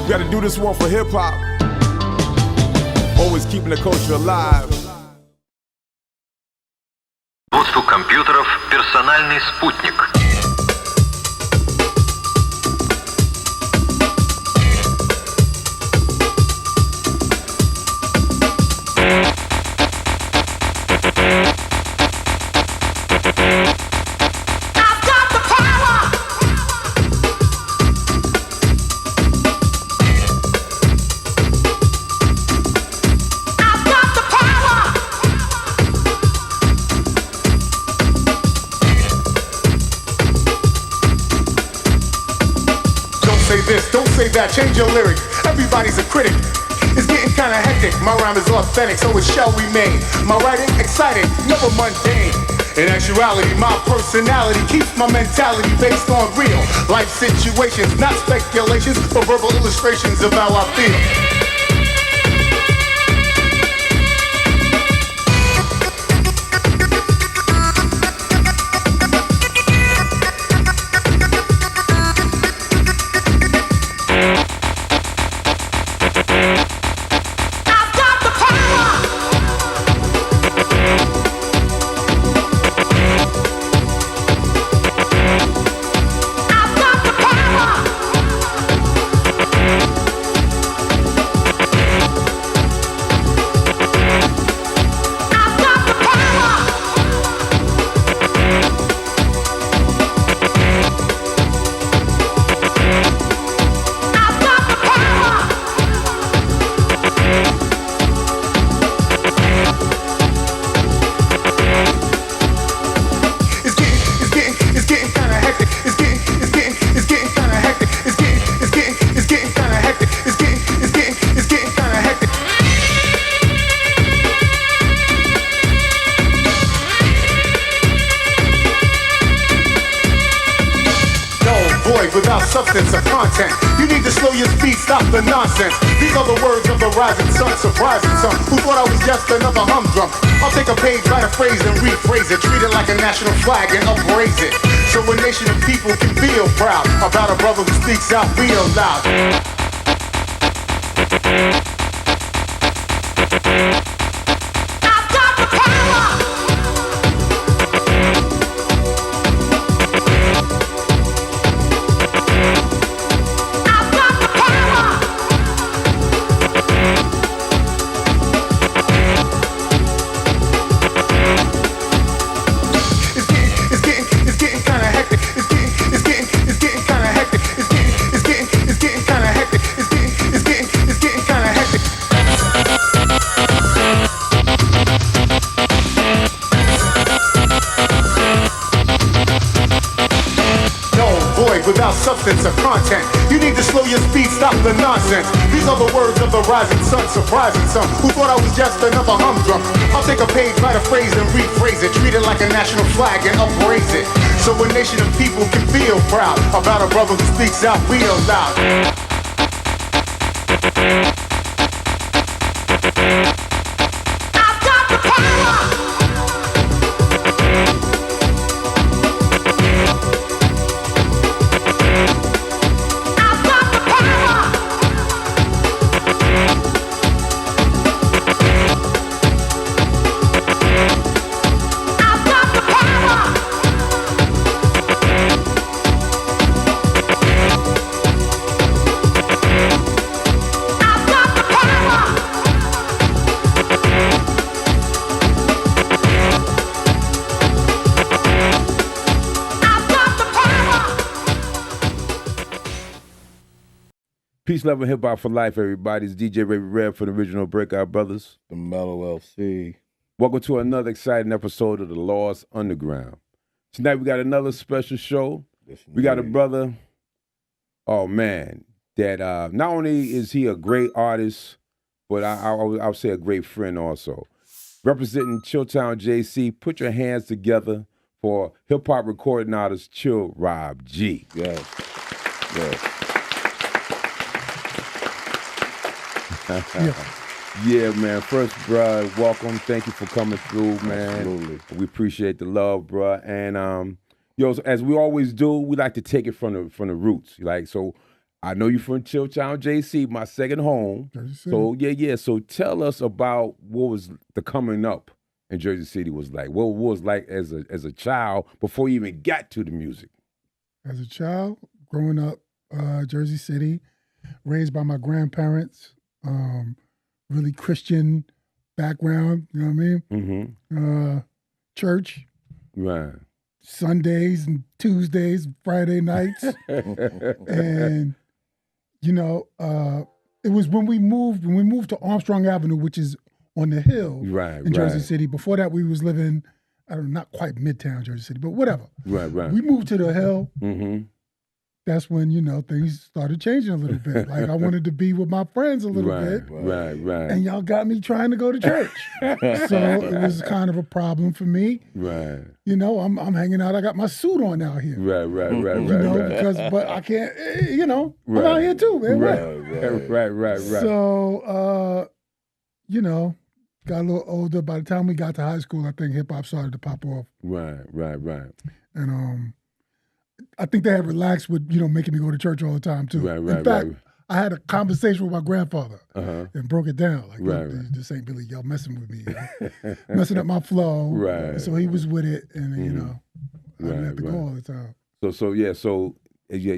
We gotta do this one for hip-hop. Always keeping the culture alive. Борту компьютеров персональный спутник. This, don't say that, change your lyrics. Everybody's a critic. It's getting kinda hectic. My rhyme is authentic, so it shall remain. My writing exciting, never mundane. In actuality, my personality keeps my mentality based on real life situations, not speculations, but verbal illustrations of how I feel. Without substance or content, you need to slow your speed, stop the nonsense. These are the words of the rising sun, surprising some who thought I was just another humdrum. I'll take a page, write a phrase and rephrase it, treat it like a national flag and upraise it, so a nation of people can feel proud about a brother who speaks out real loud. Without substance or content, you need to slow your speed, stop the nonsense. These are the words of the rising sun, surprising some who thought I was just another humdrum. I'll take a page, write a phrase and rephrase it, treat it like a national flag and upraise it, so a nation of people can feel proud about a brother who speaks out real loud. Peace, love, and hip-hop for life, everybody. It's DJ Ray Red for the original Breakout Brothers. The Mellow LC. Welcome to another exciting episode of The Lost Underground. Tonight we got another special show. We got a brother, oh man, that not only is he a great artist, but I'll say a great friend also. Representing Chilltown JC, put your hands together for hip-hop recording artist Chill Rob G. Yes, yes. Yeah, man. First, bruh, welcome. Thank you for coming through, man. Absolutely. We appreciate the love, bruh. And yo, so as we always do, we like to take it from the roots. Like, so I know you from Chilltown, JC, my second home. Jersey City. So yeah. So tell us about what was the coming up in Jersey City was like. What was like as a child before you even got to the music? As a child, growing up, Jersey City, raised by my grandparents, really Christian background, you know what I mean? Mm-hmm. Church, Right. Sundays and Tuesdays, Friday nights. And, you know, it was when we moved to Armstrong Avenue, which is on the hill Right. in Jersey City. Before that, we was living, I don't know, not quite Midtown Jersey City, but whatever. Right. We moved to the hill. Mm-hmm. That's when, you know, things started changing a little bit. Like I wanted to be with my friends a little bit. Right. And y'all got me trying to go to church. So it was kind of a problem for me. Right. You know, I'm hanging out. I got my suit on out here. Right. You know, but I can't, you know, I'm out here too, man. Right. So, you know, got a little older. By the time we got to high school, I think hip hop started to pop off. Right. And I think they had relaxed with, you know, making me go to church all the time too. Right. In fact, I had a conversation with my grandfather and broke it down. Like, Right. look, this ain't really y'all messing with me, you know? Messing up my flow. Right. So he was with it, and you know, I didn't have to go Right. all the time. So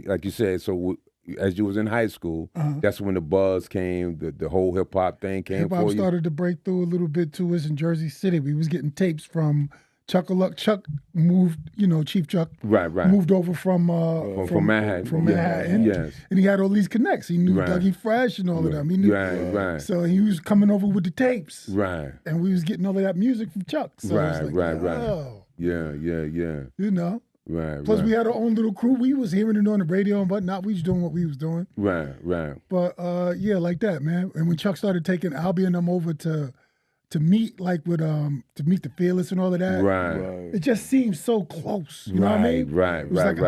like you said, so as you was in high school, that's when the buzz came, the whole hip hop thing came Hip for hop you. started to break through a little bit to us in Jersey City. We was getting tapes from Chuck-a-Luck. Chuck moved, you know, Chief Chuck Right. moved over from Manhattan. From Yeah. Manhattan. Yes. And he had all these connects. He knew Right. Dougie Fresh and all of them. He knew. Right. So he was coming over with the tapes. Right. And we was getting all of that music from Chuck. So I was like, Right. oh, Yeah. you know. Right. Plus we had our own little crew. We was hearing it on the radio and whatnot. We was doing what we was doing. Right. But yeah, like that, man. And when Chuck started taking Albie and them over to meet like with to meet the Fearless and all of that. Right. It just seemed so close. You know what I mean? Right. It was like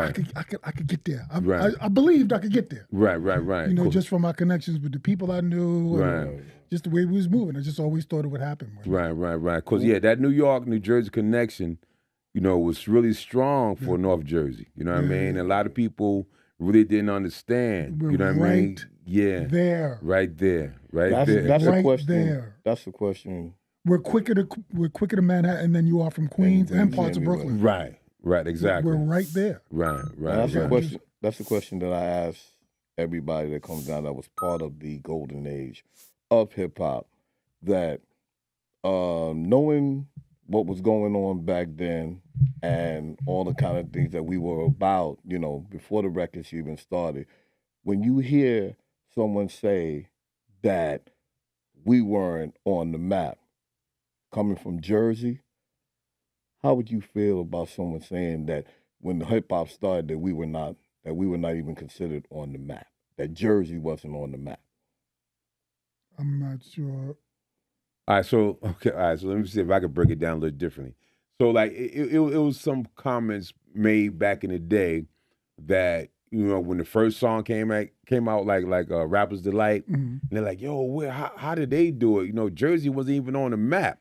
I could get there. Right. I believed I could get there. Right. You know, Cool. just from my connections with the people I knew. Right. And just the way we was moving. I just always thought it would happen. Right. Because that New York, New Jersey connection, you know, was really strong for North Jersey. You know what I mean? A lot of people really didn't understand. We're you know what I mean? right Yeah. there. Right there. That's Right a question. there. That's the question. We're quicker to Manhattan than you are from Queens and parts of Brooklyn. Right. Exactly. We're right there. Right. That's the question. That's the question that I ask everybody that comes down that was part of the golden age of hip hop. That knowing what was going on back then and all the kind of things that we were about, you know, before the records even started, when you hear someone say that we weren't on the map coming from Jersey, how would you feel about someone saying that when the hip hop started that we were not even considered on the map, that Jersey wasn't on the map? I'm not sure. All right, so let me see if I could break it down a little differently. So, like, it was some comments made back in the day that, you know, when the first song came out like Rapper's Delight, and they're like, yo, how did they do it? You know, Jersey wasn't even on the map.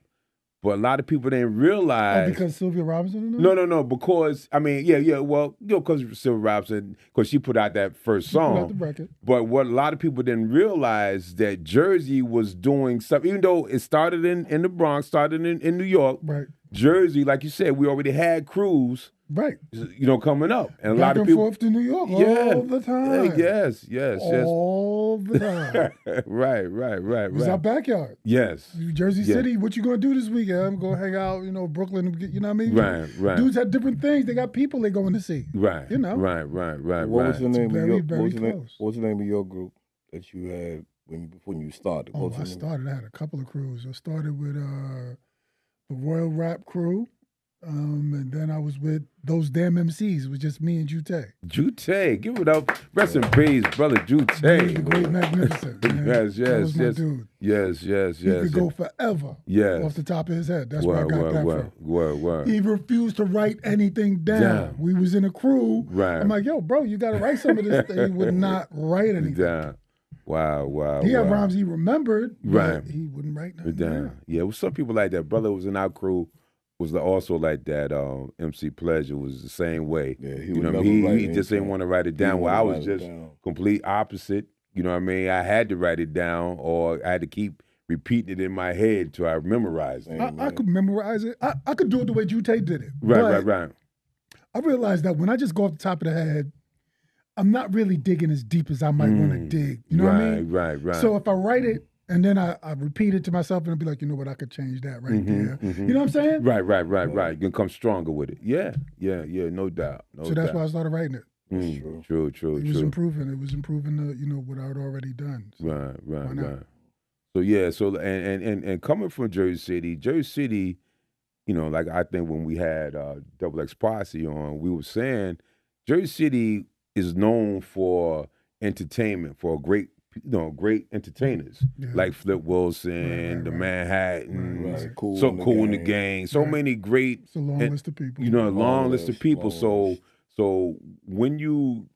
But a lot of people didn't realize. Oh, because Sylvia Robinson? No. Because well, you know, because Sylvia Robinson, because she put out that first song. Put out the record. But what a lot of people didn't realize that Jersey was doing something, even though it started in the Bronx, started in New York. Right. Jersey, like you said, we already had crews, right? You know, coming up, and a Back lot of and people forth to New York all the time. Yes, all the time. right. It was our backyard. Yes, Jersey City. What you gonna do this weekend? I'm gonna hang out. You know, Brooklyn. You know what I mean? Right. Dudes had different things. They got people they going to see. Right. You know. Right. What was the name of your? Close. What was the name of your group that you had when you started? I had a couple of crews. I started with the Royal Rap Crew. And then I was with Those Damn MCs. It was just me and Jute. Jute, give it up. Rest in peace, brother Jute. The great magnificent. Yes. That was my dude. Yes. He could go forever. Yes. Off the top of his head. That's where I got that from. Word. He refused to write anything down. We was in a crew. Right. I'm like, yo, bro, you got to write some of this thing. He would not write anything down. Wow. He had rhymes he remembered, right? He wouldn't write nothing down. Yeah, well, some people like that. Brother was in our crew was also like that. MC Pleasure was the same way. Yeah, he you would know, never he write just didn't anything. want to write it He down. didn't Well, I wanna was write it just down. complete opposite. You know what I mean? I had to write it down, or I had to keep repeating it in my head till I memorized it. I could memorize it. I could do it the way Jute did it. Right. But I realized that when I just go off the top of the head, I'm not really digging as deep as I might want to dig. You know what I mean? Right. So if I write it and then I repeat it to myself and I'll be like, you know what, I could change that right there. You know what I'm saying? Right. You can come stronger with it. Yeah, no doubt. So that's why I started writing it. True. It was improving. It was improving what I had already done. So Right. So and coming from Jersey City, like I think when we had Double X Posse on, we were saying Jersey City is known for entertainment, for great entertainers like Flip Wilson, the Manhattan, Right. Cool so in the Cool in the Gang. Gang, so many great. It's a long list of people. A long list of people. long list. So when you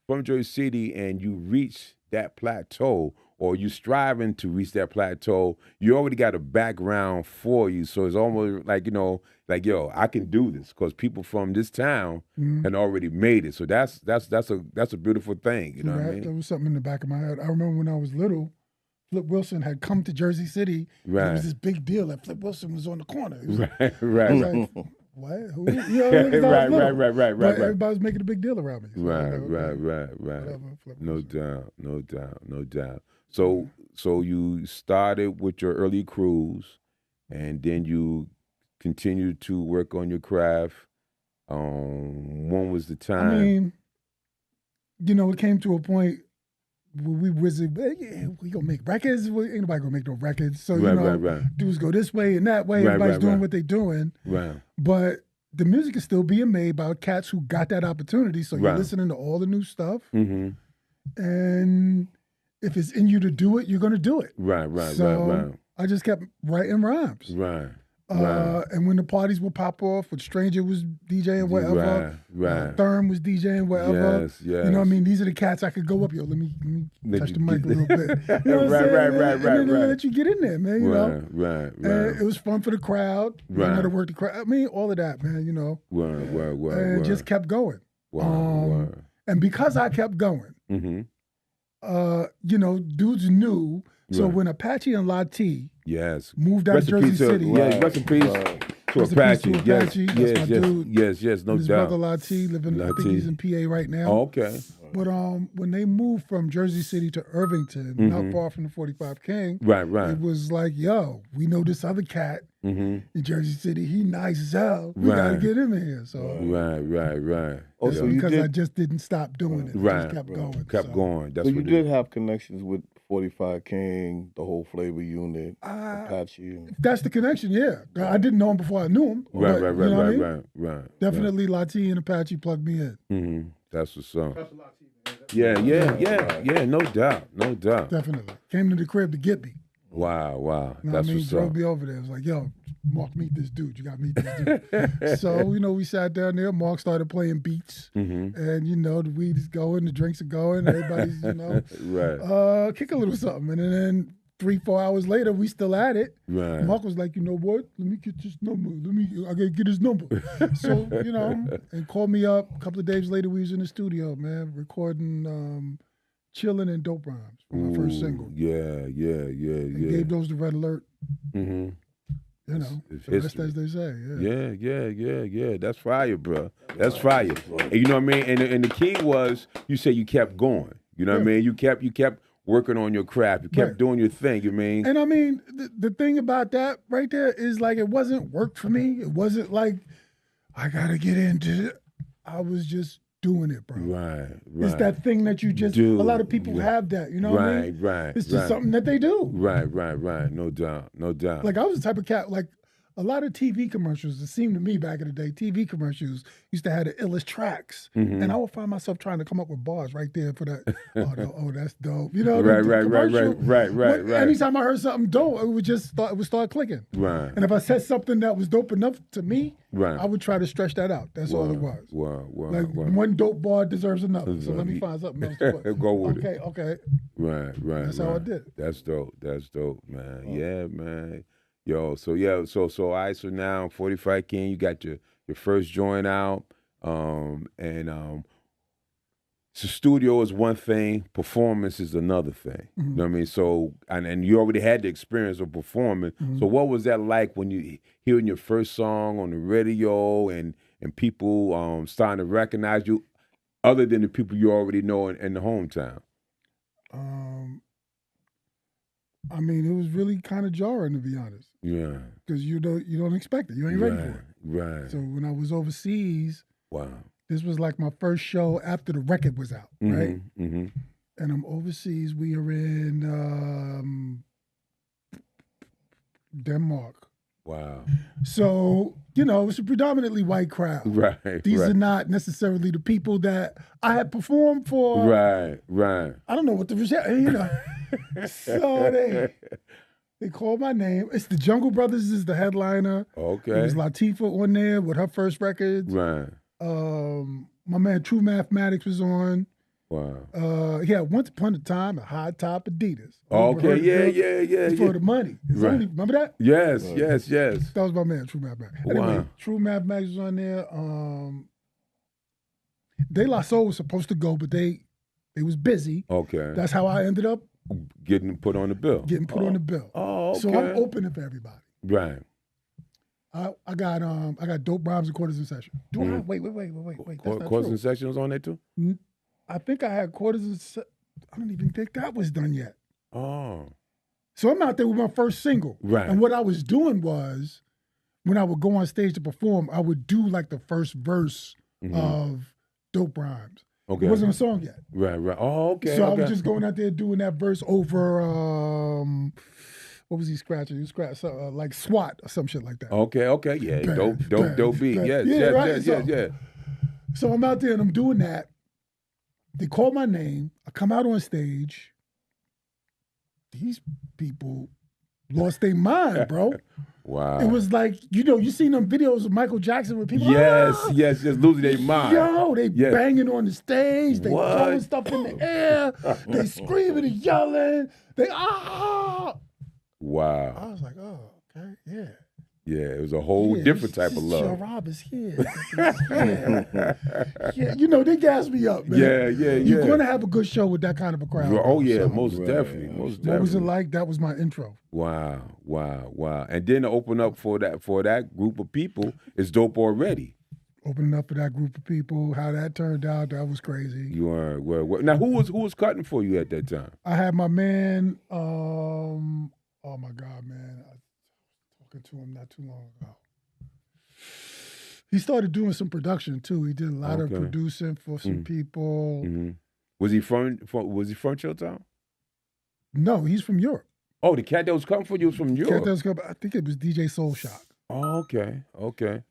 from Jersey City and you reach that plateau, or you striving to reach that plateau, you already got a background for you. So it's almost like, yo, I can do this because people from this town had already made it. So that's a beautiful thing. You know what I mean? There was something in the back of my head. I remember when I was little, Flip Wilson had come to Jersey City. Right. It was this big deal that Flip Wilson was on the corner. It was, Right. I was like, what? Who? Right. But everybody was making a big deal around me. So I was like, okay, Right. whatever, Flip No Wilson. doubt. So you started with your early crews, and then you continued to work on your craft. When was the time? I mean, it came to a point where we was we gonna make records. Ain't nobody gonna make no records. So Right. dudes go this way and that way. Right, Everybody's doing right. what they doing. Right. But the music is still being made by cats who got that opportunity. So you're Right. listening to all the new stuff. Mm-hmm. And if it's in you to do it, you're going to do it. Right. So I just kept writing rhymes. Right. And when the parties would pop off, when Stranger was DJing whatever, Right. Therm was DJing whatever. Yes. You know what I mean? These are the cats I could go up. Yo, let me touch the mic a little bit. You know what I'm saying? Right. And then they let you get in there, man. You know? Right. And it was fun for the crowd. You Right. got to work the crowd. I mean, all of that, man. Word. And just kept going. Word. And because I kept going, Mm-hmm. dudes knew. So Right. when Apache and Lati Yes. moved out of Jersey City, Rest in peace to Rest in peace Apache. to Apache. That's my dude. Yes, no his doubt. brother Lati living, I think Lati. he's in PA right now. Oh, okay. But when they moved from Jersey City to Irvington, not far from the 45 King, Right. it was like, yo, we know this other cat in Jersey City. He nice as hell. We got to Right. get him in here. So Right. Oh, it's so you because I did, just didn't stop doing it. I Right. just kept going. Kept So, going. That's so you what did have connections with 45 King, the whole Flavor Unit, Uh, Apache. That's the connection, yeah. I didn't know him before I knew him. Right. but, you know what I mean? Right. Definitely Lati and Apache plugged me in. Mm-hmm. That's what's up. Yeah. No doubt. Definitely. Came to the crib to get me. Wow. You know what I That's mean? what's Drove up. me over there. It was like, yo, Mark, meet this dude. You got to meet this dude. So, we sat down there. Mark started playing beats. Mm-hmm. And, the weed is going, the drinks are going. Everybody's, Right. kick a little something. And then 3-4 hours later, we still at it. Right. Mark was like, you know what? Let me get this number. I gotta get his number. So, and called me up. A couple of days later, we was in the studio, man, recording Chillin' and Dope Rhymes for my first single. Yeah. And gave those to Red Alert. Mm-hmm. It's the rest history. as they say. Yeah. That's fire, bro. That's fire. And you know what I mean? And the key was you said you kept going. You know what I mean? You kept working on your craft. You kept doing your thing. You mean? And I mean, the thing about that right there is like it wasn't work for me. It wasn't like I gotta get into it. I was just doing it, bro. Right. It's that thing that you just Do. a lot of people have that, you know what I mean? Right. It's just something that they do. Right. No doubt. Like I was the type of cat, like a lot of TV commercials, it seemed to me back in the day, TV commercials used to have the illest tracks. Mm-hmm. And I would find myself trying to come up with bars right there for that. Oh, that's dope. You know, Right. Right. Anytime I heard something dope, it would start clicking. Right. And if I said something that was dope enough to me, Right. I would try to stretch that out. That's all it was. Wow. Like one dope bar deserves another. So let me find something else to put. Go with it. Okay. Right. That's how I did. That's dope, man. Yeah, man. Yo, so yeah, so all right, so now 45 King, you got your first joint out. So studio is one thing, performance is another thing. You know what I mean? So and you already had the experience of performing. So what was that like when you hearing your first song on the radio and people starting to recognize you, other than the people you already know in the hometown? I mean, it was really kind of jarring, to be honest. Yeah. Because you don't expect it. You ain't ready for it. Right. So when I was overseas, Wow. this was like my first show after the record was out, right? Mm-hmm. And I'm overseas. We are in Denmark. Wow. So, it's a predominantly white crowd. Right. These right. are not necessarily the people that I had performed for. Right. I don't know what So they called my name. It's the Jungle Brothers is the headliner. Okay. It was Latifah on there with her first records. Right. My man True Mathematics was on. Wow. He had Once Upon a Time a high top Adidas. Okay, yeah. For the money. Right. Remember that? Yes. That was my man, True Mathematics. Anyway, Wow. True Mathematics was on there. De La Soul was supposed to go, but they was busy. Okay. That's how I ended up Getting put on the bill. on the bill. Oh, okay. So I'm opening for everybody. Right. I got Dope Rhymes and Quarters in Session. Do I? Wait. That's not Course true. and section was on there too? I think I had Quarters in Session. I don't even think that was done yet. Oh. So I'm out there with my first single. Right. And what I was doing was, when I would go on stage to perform, I would do like the first verse of Dope Rhymes. Okay. It wasn't a song yet. Right. Oh, okay. So I okay. was just going out there doing that verse over, what was he scratching? He scratched like SWAT or some shit like that. Okay. Yeah. Bang, Dope beat. bang. Yes. Yeah, right. Yeah. So I'm out there and I'm doing that. They call my name. I come out on stage. These people lost their mind, bro. Wow. It was like, you seen them videos of Michael Jackson with people. Yes, losing their mind. Yo, they Yes. banging on the stage. They What? throwing stuff in the air. They screaming and yelling. They I Wow. was like, oh, okay, yeah. Yeah, it was a whole different type of love. Sharab is here. Yeah, they gas me up, man. Yeah. You're going to have a good show with that kind of a crowd. Oh yeah, So, most definitely. what was it like? That was my intro. Wow. And then to open up for that group of people is dope already. Opening up for that group of people, how that turned out, that was crazy. You are now who was cutting for you at that time? I had my man, oh my God, man. I was talking to him not too long ago. He started doing some production too. He did a lot of producing for some people. Mm-hmm. Was he from Chilltown? No, he's from Europe. Oh, the cat that was coming for you was from Europe. I think it was DJ Soul Shock. Oh, okay.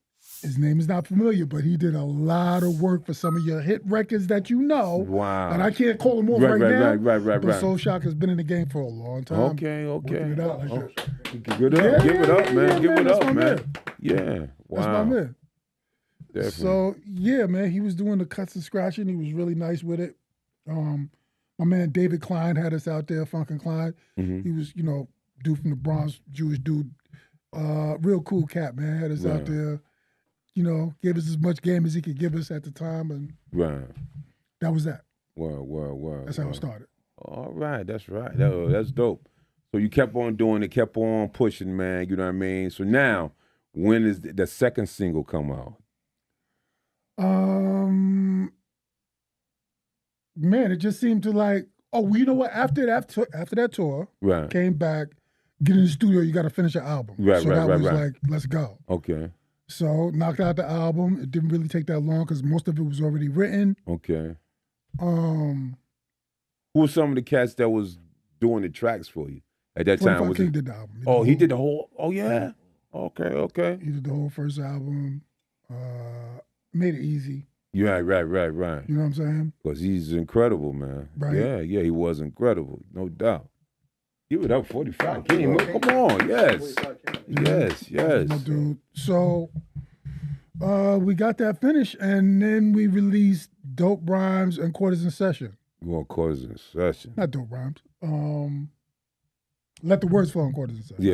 His name is not familiar, but he did a lot of work for some of your hit records that you know. Wow. And I can't call him off right now. Right. But Soul Shock has been in the game for a long time. Okay. Working it out like that. Give it up. Give it up, man. Give it that's up, my man. Yeah. Wow. That's my man. Definitely. So, yeah, man, he was doing the cuts and scratching. He was really nice with it. My man David Klein had us out there, Funkin' Klein. Mm-hmm. He was, dude from the Bronx, Jewish dude. Real cool cat, man. Had us out there. Gave us as much game as he could give us at the time, and that was that. Word. That's how it started. All right, that's right. That's dope. So you kept on doing it, kept on pushing, man. You know what I mean? So now, when is the second single come out? Man, it just seemed to like, you know what? After that tour, came back, get in the studio. You got to finish an album. So that was like, let's go. Okay. So knocked out the album. It didn't really take that long because most of it was already written. Okay. Who were some of the cats that was doing the tracks for you at that time? Was King did the album. He did the whole. Oh yeah. Okay. He did the whole first album. Made it easy. Yeah, right. You know what I'm saying? Because he's incredible, man. Right. Yeah, he was incredible, no doubt. Give it up, 45 King. Come on, yes. My dude. So we got that finished, and then we released Dope Rhymes and Quarters in Session. You want Quarters in Session? Not Dope Rhymes. Let the Words Fall in Quarters and Cents. Yeah.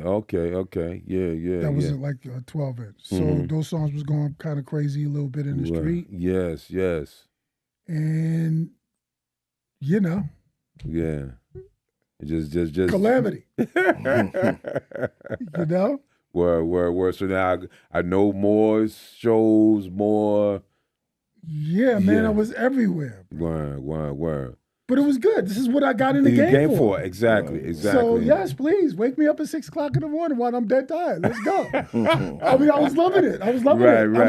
Okay. Yeah. That was yeah. like a 12-inch. So those songs was going kind of crazy a little bit in the street. Yes. And, you know. Yeah. Just Calamity. You know? Word. So now I know more shows, more. Yeah, man, I was everywhere. Word. But it was good. This is what I got in the game for. Exactly. So, yes, please, wake me up at 6 o'clock in the morning while I'm dead tired. Let's go. I mean, I was loving it. I'm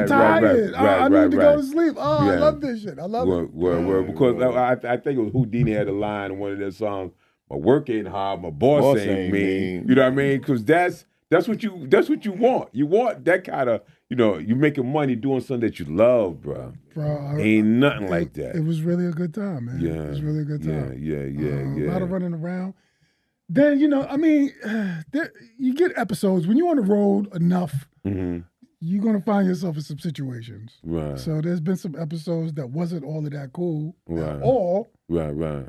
tired. I need to go to sleep. Oh, I love this shit. I love it. Word. Because I think it was Houdini had a line in one of their songs, my work ain't hard, my boss ain't mean. You know what I mean? Because that's what you want. You want that kind of, you making money doing something that you love, bro. Ain't nothing like that. It was really a good time, man. Yeah. It was really a good time. Yeah. A lot of running around. Then, you get episodes. When you're on the road enough, you're going to find yourself in some situations. Right. So there's been some episodes that wasn't all of that cool at Right. all. Right.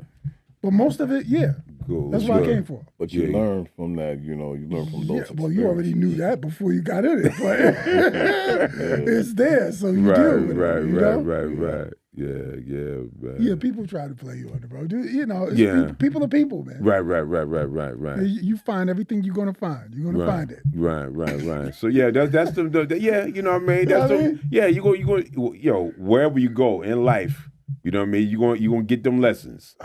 But most of it, yeah. Cool. That's what I came for. But you learn from that, you learn from those Well, you already knew that before you got in it. But it's there, so you deal with it. Right. Yeah, man. Yeah, people try to play you on the road. People are people, man. Right. You find everything you're going to find. You're going to find it. Right. So yeah, that's you know what I mean? That's you go, wherever you go in life, you know what I mean? You're going to get them lessons.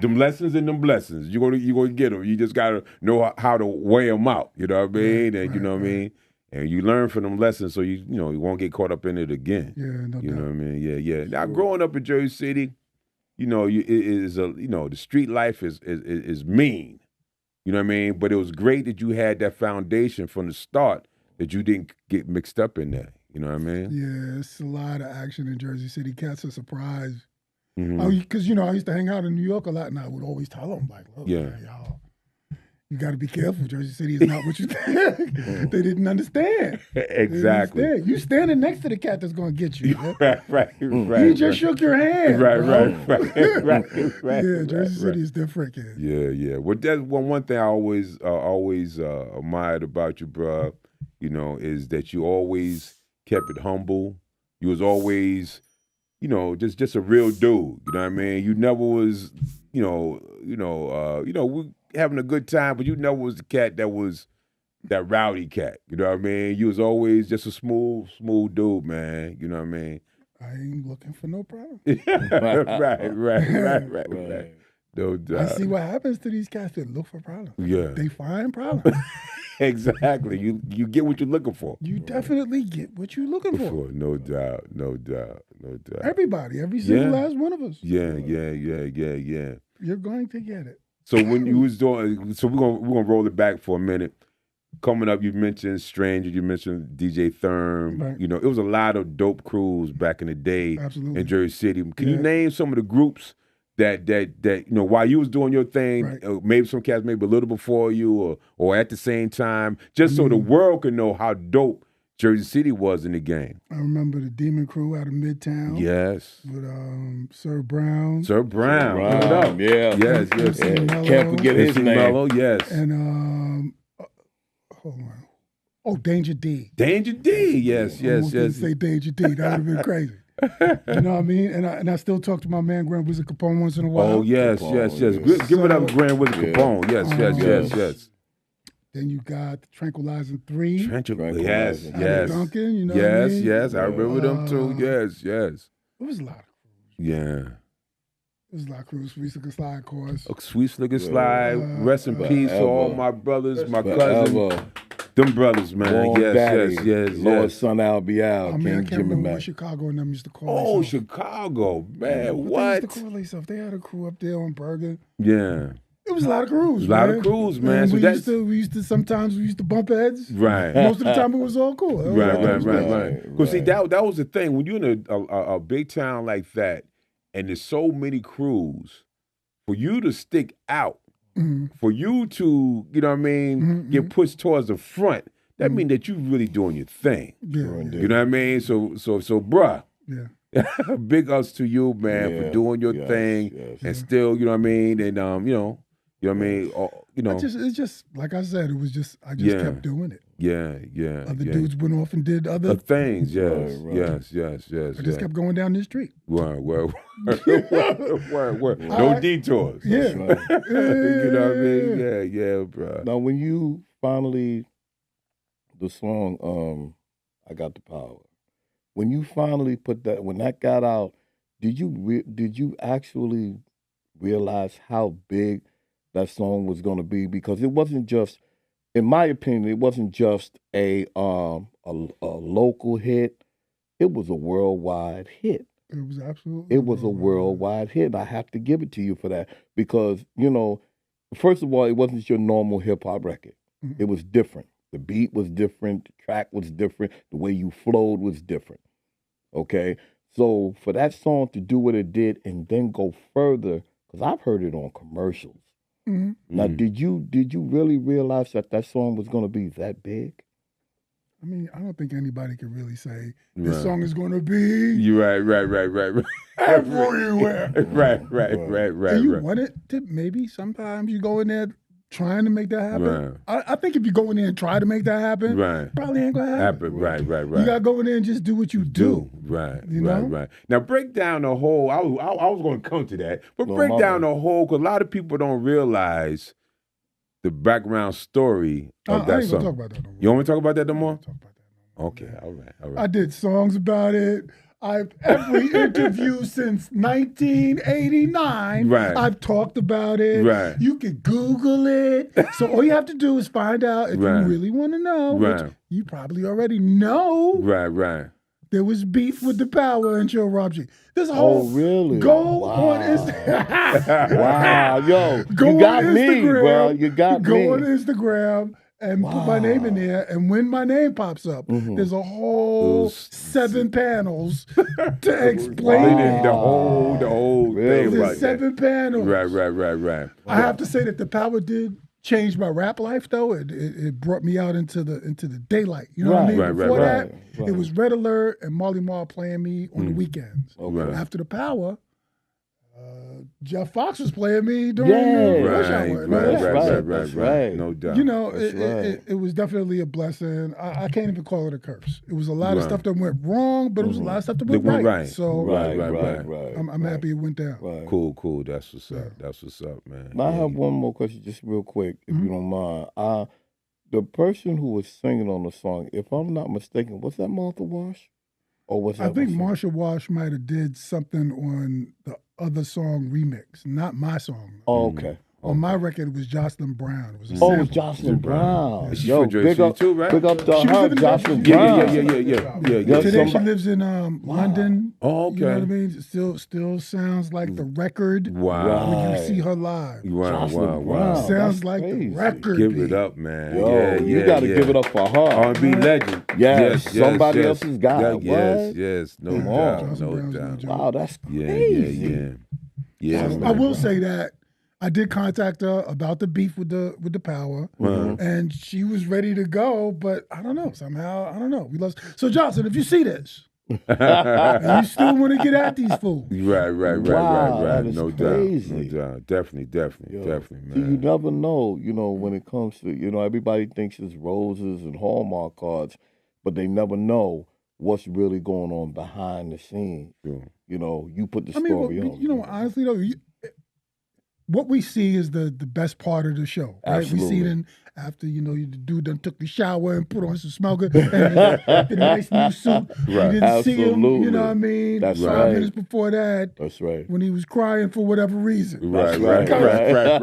Them lessons and them blessings. You're going to get them. You just got to know how to weigh them out. You know what I mean? And you know what I mean? And you learn from them lessons so you won't get caught up in it again. Yeah, no doubt. You know what I mean? Yeah. Now, growing up in Jersey City, the street life is mean. You know what I mean? But it was great that you had that foundation from the start that you didn't get mixed up in that. You know what I mean? Yeah, it's a lot of action in Jersey City. Cats are surprised. Because, I used to hang out in New York a lot, and I would always tell them, like, look, man, y'all, you got to be careful. Jersey City is not what you think. They didn't understand. Exactly. You standing next to the cat that's going to get you. Right. He just shook your hand. Right. Yeah, Jersey City is different, kid. Yeah. Well, that's one thing I always admired about you, bro, is that you always kept it humble. You was always, just a real dude. You know what I mean? You never was, we having a good time, but you never was the cat that was that rowdy cat. You know what I mean? You was always just a smooth dude, man. You know what I mean? I ain't looking for no problem. Right. No doubt. I see what happens to these cats that look for problems. Yeah. They find problems. Exactly. You get what you're looking for. You definitely get what you're looking for. No doubt. Everybody, every single last one of us. Yeah. You're going to get it. So when you was doing, we're gonna roll it back for a minute. Coming up, you mentioned Stranger, you mentioned DJ Therm. Right. It was a lot of dope crews back in the day Absolutely. in Jersey City. Can you name some of the groups that while you was doing your thing, maybe some cats maybe a little before you or at the same time, just so the world can know how dope Jersey City was in the game. I remember the Demon Crew out of Midtown. Yes. With Sir Brown. Give it up. Yeah. Yes. Can't forget his name. Mello, yes. And hold on. Oh, Danger D. Danger D. Yes. Didn't say Danger D. That would have been crazy. You know what I mean? And I still talk to my man Grand Wizard Capone once in a while. Oh yes. Give it up, Grand Wizard Capone. Yes. Then you got the Tranquilizing 3. Yes. Duncan, you know what I mean? Yes. I remember them too. Yes. It was a lot of crews. Yeah. It was a lot of crews. Sweet Slicker Slide, of course. Sweet Slicker Slide. Rest in peace to all my brothers, my cousins. Them brothers, man. Long Yes. Lord Son Al Bial, King I can't Jimmy remember Mac. what Chicago and them used to call Oh, themselves. Chicago, man. What? They used to call themselves. They had a crew up there on Bergen. Yeah. It was a lot of crews, A lot of crews, man. And So sometimes we used to bump heads. Right. Most of the time it was all cool. Right. Because see, that was the thing. When you're in a big town like that, and there's so many crews, for you to stick out, for you to, you know what I mean, get pushed towards the front, that means that you really doing your thing. Yeah. You know what I mean? So, bruh. Yeah. Big ups to you, man, for doing your thing and still, you know what I mean, and You know what I mean? Or, you know. It's just like I said. It was just I just Yeah. kept doing it. Yeah. Other dudes went off and did other. Things, yes, Right. yes. I just kept going down this street. Word. No detours. Yeah. That's right. You know what I mean? Yeah, bro. Now, when you finally, the song, I Got the Power, when you finally put that, when that got out, did you actually realize how big that song was going to be? Because it wasn't just, in my opinion, it wasn't just a local hit. It was a worldwide hit. It was absolutely. It was a worldwide hit. I have to give it to you for that because, you know, first of all, it wasn't your normal hip hop record. Mm-hmm. It was different. The beat was different. The track was different. The way you flowed was different. Okay? So for that song to do what it did and then go further, because I've heard it on commercials. Mm-hmm. Now, did you really realize that song was going to be that big? I mean, I don't think anybody can really say this Right. song is going to be You right. everywhere. Right. And you want it to, maybe sometimes you go in there trying to make that happen. Right. I think if you go in there and try to make that happen, Right. probably ain't going to happen. Right. You got to go in there and just do what you do. Right, You know? right. Now break down the whole. I was going to come to that, but No, break my down bad. the whole because a lot of people don't realize the background story of I that ain't song. going to talk about that no more. You want me to talk about that no more? Talk about that no more. Okay, all right. I did songs about it. Every interview since 1989, Right. I've talked about it. Right. You can Google it. So all you have to do is find out if Right. you really want to know, Right. which you probably already know. Right. There was beef with the Power and Chill Rob G. There's a whole really? go Wow. on Instagram. Wow, yo, Go you got on me, Instagram. bro. You got go me. on Instagram and put my name in there. And when my name pops up, there's a whole Those- 7 panels to They explain did it. the whole Really? thing There's about 7 panels. that. Right. I have to say that the Power did change my rap life, though. It brought me out into the daylight. You know what I mean? Right, Before that, right. it was Red Alert and Molly Marl playing me on the weekends. Okay. After the Power, Jeff Fox was playing me during Yeah. the rush hour. and all that. Right. No doubt. You know, That's right. it was definitely a blessing. I can't even call it a curse. It was a lot of Right. stuff that went wrong, but it was a lot of stuff that That went went right. right. So Right. I'm happy it went down. Right. Cool. That's what's up. That's what's up, man. Now, I Yeah. have one more question, just real quick, if you don't mind. The person who was singing on the song, if I'm not mistaken, was that Martha Wash? Or was that I think my song? Marsha Wash might have did something on the other song remix, not my song. Oh, okay. On my record, it was Jocelyn Brown. It was a Oh, it sample. was Jocelyn Brown. She's Yo, from Jersey big up, too, right? big up to She was her, living in Jocelyn Jersey. Brown. Yeah. Today she somebody- lives in London. Oh, You know what I okay. mean? Still sounds like the record Wow. when you Right. see her live. Jocelyn Wow. Brown. Sounds That's like crazy. the record. Give beat. it up, man. Yo, yeah, you got to yeah. give it up for her. R&B legend. Yes, somebody else's guy. Yes, no Come doubt, on. Jocelyn no Brown's doubt. no joke. Wow, that's Yeah, crazy. Yeah, I man. will say that I did contact her about the beef with the Power, and she was ready to go, but I don't know. Somehow, I don't know. We lost. So Johnson, if you see this, and you still want to get at these fools, Right. Wow, that is No crazy. doubt. Definitely, Yo, see, you man. never know, when it comes to, everybody thinks it's roses and Hallmark cards, but they never know what's really going on behind the scenes. Sure. You put the I mean, story on. honestly though, what we see is the best part of the show, right? We see Absolutely. then after the dude done took the shower and put on some smell good and did a nice new suit. Right. You didn't see him, Absolutely. you know what I mean? That's 5 right. minutes before that, That's right. when he was crying for whatever reason. That's Right.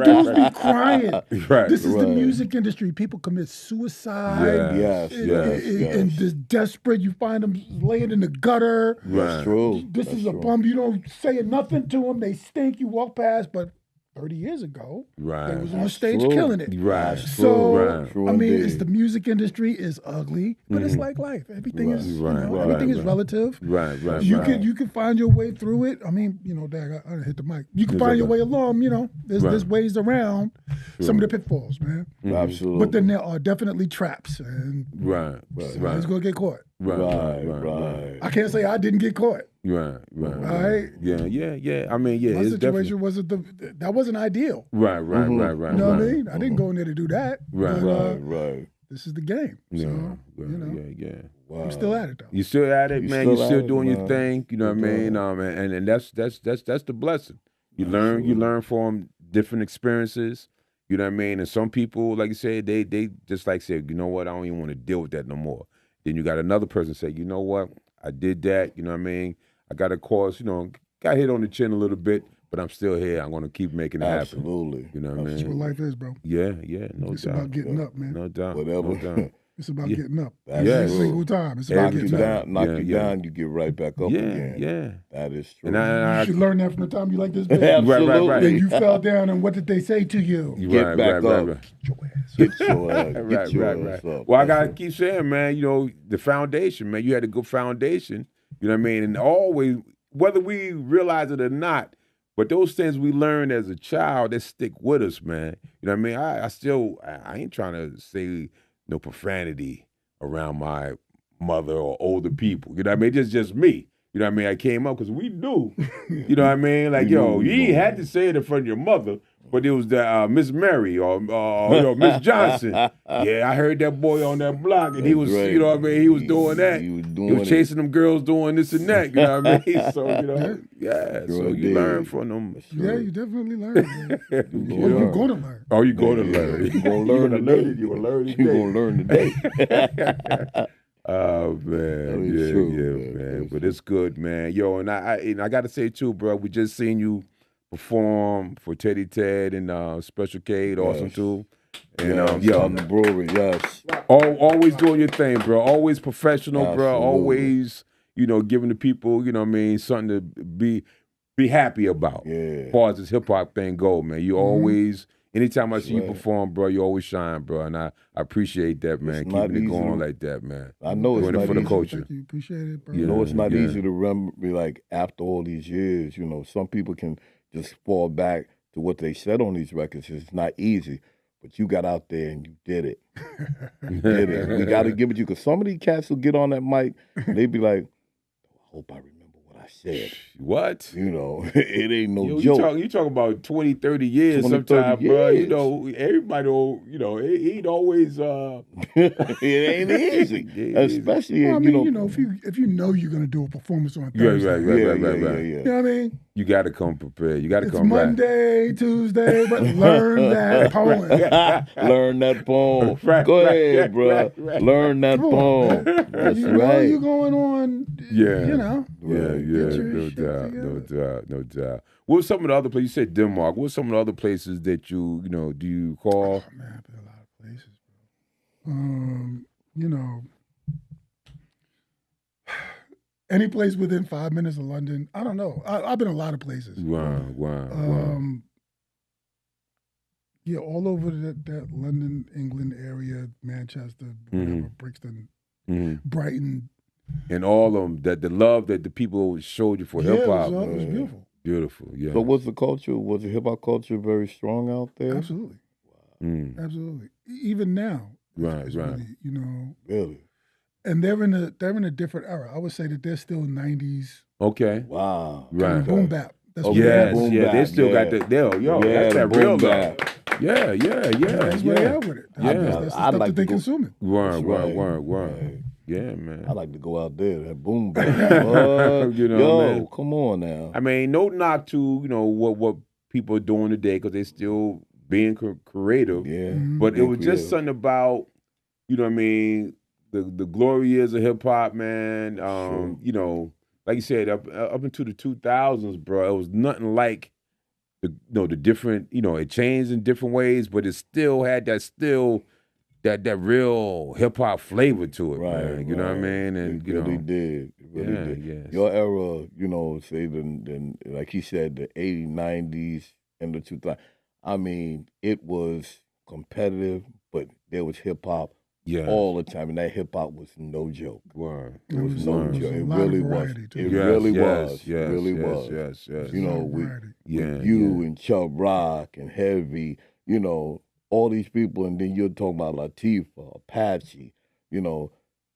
Dudes be crying. Right. This is the Right. music industry. People commit suicide. Yes, And just desperate. You find them laying in the gutter. That's true. This That's is a true. bum. You don't say nothing to them. They stink. You walk past, but 30 years ago, Right. they was on That's stage true. killing it. Right. So, Right. True I mean, indeed. it's the music industry is ugly, but it's like life. Everything is, Right. everything is Right. relative. Right. You can find your way through it. I mean, Dad, I hit the mic. You can find your way along. There's ways around some of the pitfalls, man. Absolutely. But then there are definitely traps, and Right. somebody's gonna get caught. Right. I can't say I didn't get caught. Right. All right. Yeah. I mean, yeah, My it's situation wasn't that wasn't ideal. right. You know what I mean? I didn't go in there to do that. Right. But, Right. This is the game. So, Yeah. Wow. I'm still at it though. You still at it, You man. still You at still it, doing your man. thing. You know what I mean? And that's the blessing. You learn from different experiences. You know what I mean? And some people, like you said, they just like said, you know what? I don't even want to deal with that no more. Then you got another person say, you know what? I did that. You know what I mean? I got a course. Got hit on the chin a little bit, but I'm still here. I'm gonna keep making it happen. Absolutely. You know what I That's what mean? life is, bro. Yeah, no It's doubt. about getting up, man. No doubt. Whatever. No doubt. It's about Yeah. getting up. That's Every true. single time. It's Knock about you getting up. down, knock you Yeah. down, you get right back up again. Yeah. That is true. And I You should learn that from the time you like this, baby. Absolutely. Right. Then you fell down, and what did they say to you? Get back up. Right. Get your ass up. Well, I gotta keep saying, man. The foundation, man. You had a good foundation. You know what I mean? And always, whether we realize it or not, but those things we learned as a child, they stick with us, man. You know what I mean? I ain't trying to say no profanity around my mother or older people. You know what I mean? It's just me. You know what I mean? I came up because we knew. You know what I mean? Like, you ain't had to say it in front of your mother, but it was the Miss Mary or Miss Johnson. Yeah, I heard that boy on that block, and he was, Right. you know what I mean? He was doing that. He was He doing was chasing them girls doing this and that. You know what I mean? So, Sure so you did. learn from them. Yeah, you definitely learn. Man. You Or you're learn. going to learn. Oh, you going to learn. You gonna learn today. You gonna learn You today. gonna learn today. Oh man, That is yeah, true, man. man. But it's good, man. Yo, and I got to say too, bro. We just seen you perform for Teddy Ted and Special K, awesome Yes. too. And Yes, on the brewery, yes. always doing your thing, bro. Always professional, bro. Absolutely. Always, giving the people, you know what I mean, something to be happy about. Yeah. As far as this hip hop thing go, man. You always. Anytime I see you right. perform, bro, you always shine, bro, and I appreciate that, man. It's not Keeping it easy going to- like that, man. I know it's Doing it not for the easy. culture. Thank you. Appreciate it, bro. Yeah. You know, it's not yeah. easy to remember, like, after all these years, some people can just fall back to what they said on these records. It's not easy, but you got out there and you did it. You did it. We got to give it to you, because some of these cats will get on that mic and they be like, I hope I remember what I said. What? It ain't no You joke. talk about 20, 30 years 20, 30 sometimes, bro. years. Everybody he'd always It ain't easy, Yeah, especially Well, I in, mean, if you know you're gonna do a performance on Yeah, Thursday, right. you know what I mean? You got to come prepared. You got to It's come Monday, Tuesday, but learn that poem. Learn that poem. Right, Go right, ahead, right, bro. right. Learn that Come on, poem. man. That's You know right. you're going on. Yeah. You know. Yeah, Get your no shit doubt, together. no doubt. What's some of the other places? You said Denmark. What's some of the other places that do you call? Oh, man, I've been a lot of places, bro. You know, any place within 5 minutes of London. I don't know. I've been a lot of places. Wow. Yeah, all over that London, England area, Manchester, whatever, Brixton, Brighton. And all of them, that the love that the people showed you for Yeah, hip hop. it was beautiful. Beautiful, yeah. So was the hip hop culture very strong out there? Absolutely. Mm. Absolutely. Even now. Right. Really, Really? and they're in a different era. I would say that they're still 90s Okay. Wow. Right. boom bap. That's Okay. what Yes, boom yeah, they bap, still got yeah. the that's the that boom real bap. love. Yeah. That's where they are with it. Yeah. That's the I'd stuff like that they to go- consuming. Word. Right. Yeah, man. I like to go out there. That boom bap. What? You know what I mean? Come on now. I mean, no knock to what people are doing today because they still being creative. Yeah. But it being was creative. just something about, you know what I mean, the glory years of hip hop, man. Sure. You know, like you said, up into the 2000s, bro, it was nothing like the different, it changed in different ways, but it still had that real hip hop flavor to it, Right, man. You know what I mean? And it really did. It really Yeah, did. yes. Your era, say the like he said, the 80s, 90s, and the 2000s. I mean, it was competitive, but there was hip hop yeah. all the time, and that hip hop was no joke. Word. It was It no was joke. a It lot of really was. variety, too. It Yes, really yes, was. yes, It really yes, was. yes. You know, with Variety. Yeah, you and Chubb Rock and Heavy, all these people, and then you're talking about Latifah, Apache,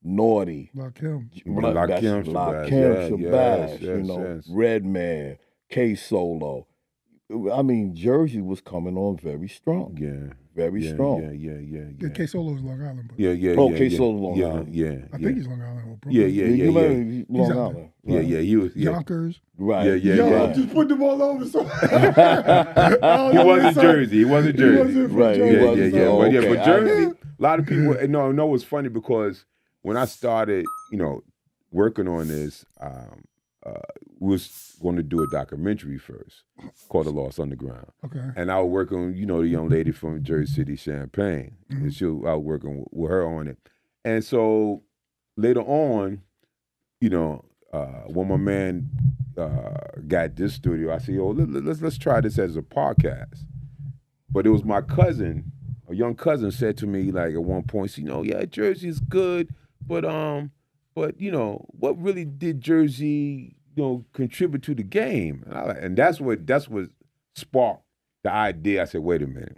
Naughty, Lakim. Lakim Shabazz. Shabazz, Yes. Redman, K Solo. I mean, Jersey was coming on very strong. Yeah. Very strong. Yeah, K Solo is Long Island, but K Solo Long Island. I think he's Long Island or Brooklyn. You remember he's Long out Island. Yeah, Right. he was. Yeah. Yonkers. Right. Yeah. I'm just putting them all over. So He wasn't Jersey. He wasn't He Jersey. wasn't from Right, he Jersey. wasn't. Yeah. Oh, But okay. but Jersey, a lot of people. No, it's funny because when I started, working on this, we was going to do a documentary first called The Lost Underground. Okay. And I was working, the young lady from Jersey City, Champaign. And I was working with her on it. And so later on, when my man got this studio, I said, let's try this as a podcast. But it was my cousin, a young cousin, said to me like at one point, Jersey's good, but what really did Jersey, contribute to the game? And that's what sparked the idea. I said, wait a minute,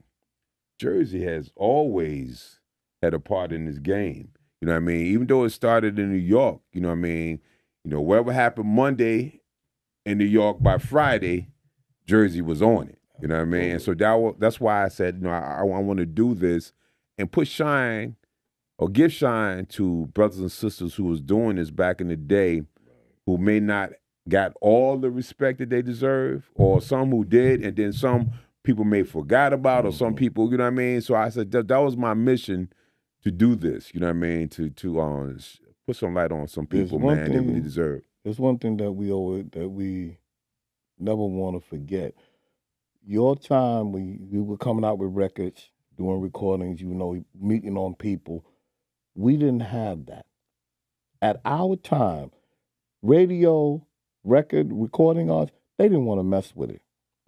Jersey has always had a part in this game. You know what I mean? Even though it started in New York, you know what I mean? Whatever happened Monday in New York, by Friday, Jersey was on it. You know what I mean? And so that's why I said, I want to do this and put shine or give shine to brothers and sisters who was doing this back in the day, who may not got all the respect that they deserve, or some who did, and then some people may forgot about, or some people, you know what I mean? So I said that was my mission, to do this, you know what I mean? To put some light on some people, man, that really deserve. There's one thing that we never want to forget. Your time when you were coming out with records, doing recordings, meeting on people, we didn't have that. At our time, radio, record, recording artists, they didn't want to mess with it.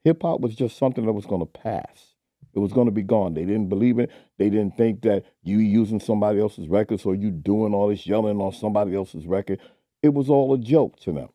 Hip-hop was just something that was going to pass. It was going to be gone. They didn't believe it. They didn't think that you using somebody else's records or you doing all this yelling on somebody else's record. It was all a joke to them.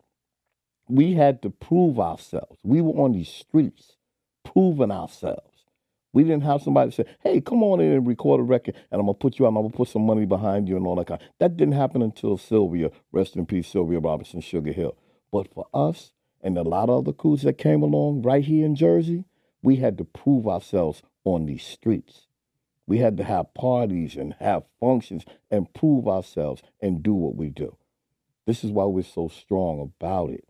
We had to prove ourselves. We were on these streets proving ourselves. We didn't have somebody say, hey, come on in and record a record, and I'm going to put you out, and I'm going to put some money behind you and all that kind. That didn't happen until Sylvia, rest in peace, Sylvia Robinson, Sugar Hill. But for us and a lot of other crews that came along right here in Jersey, we had to prove ourselves on these streets. We had to have parties and have functions and prove ourselves and do what we do. This is why we're so strong about it,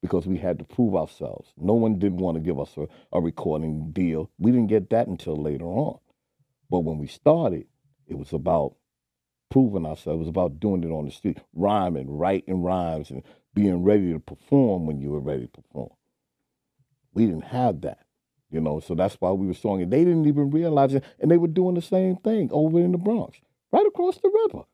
because we had to prove ourselves. No one did want to give us a recording deal. We didn't get that until later on. But when we started, it was about proving ourselves. It was about doing it on the street, rhyming, writing rhymes, and being ready to perform when you were ready to perform. We didn't have that, so that's why we were strong. And they didn't even realize it, and they were doing the same thing over in the Bronx, right across the river,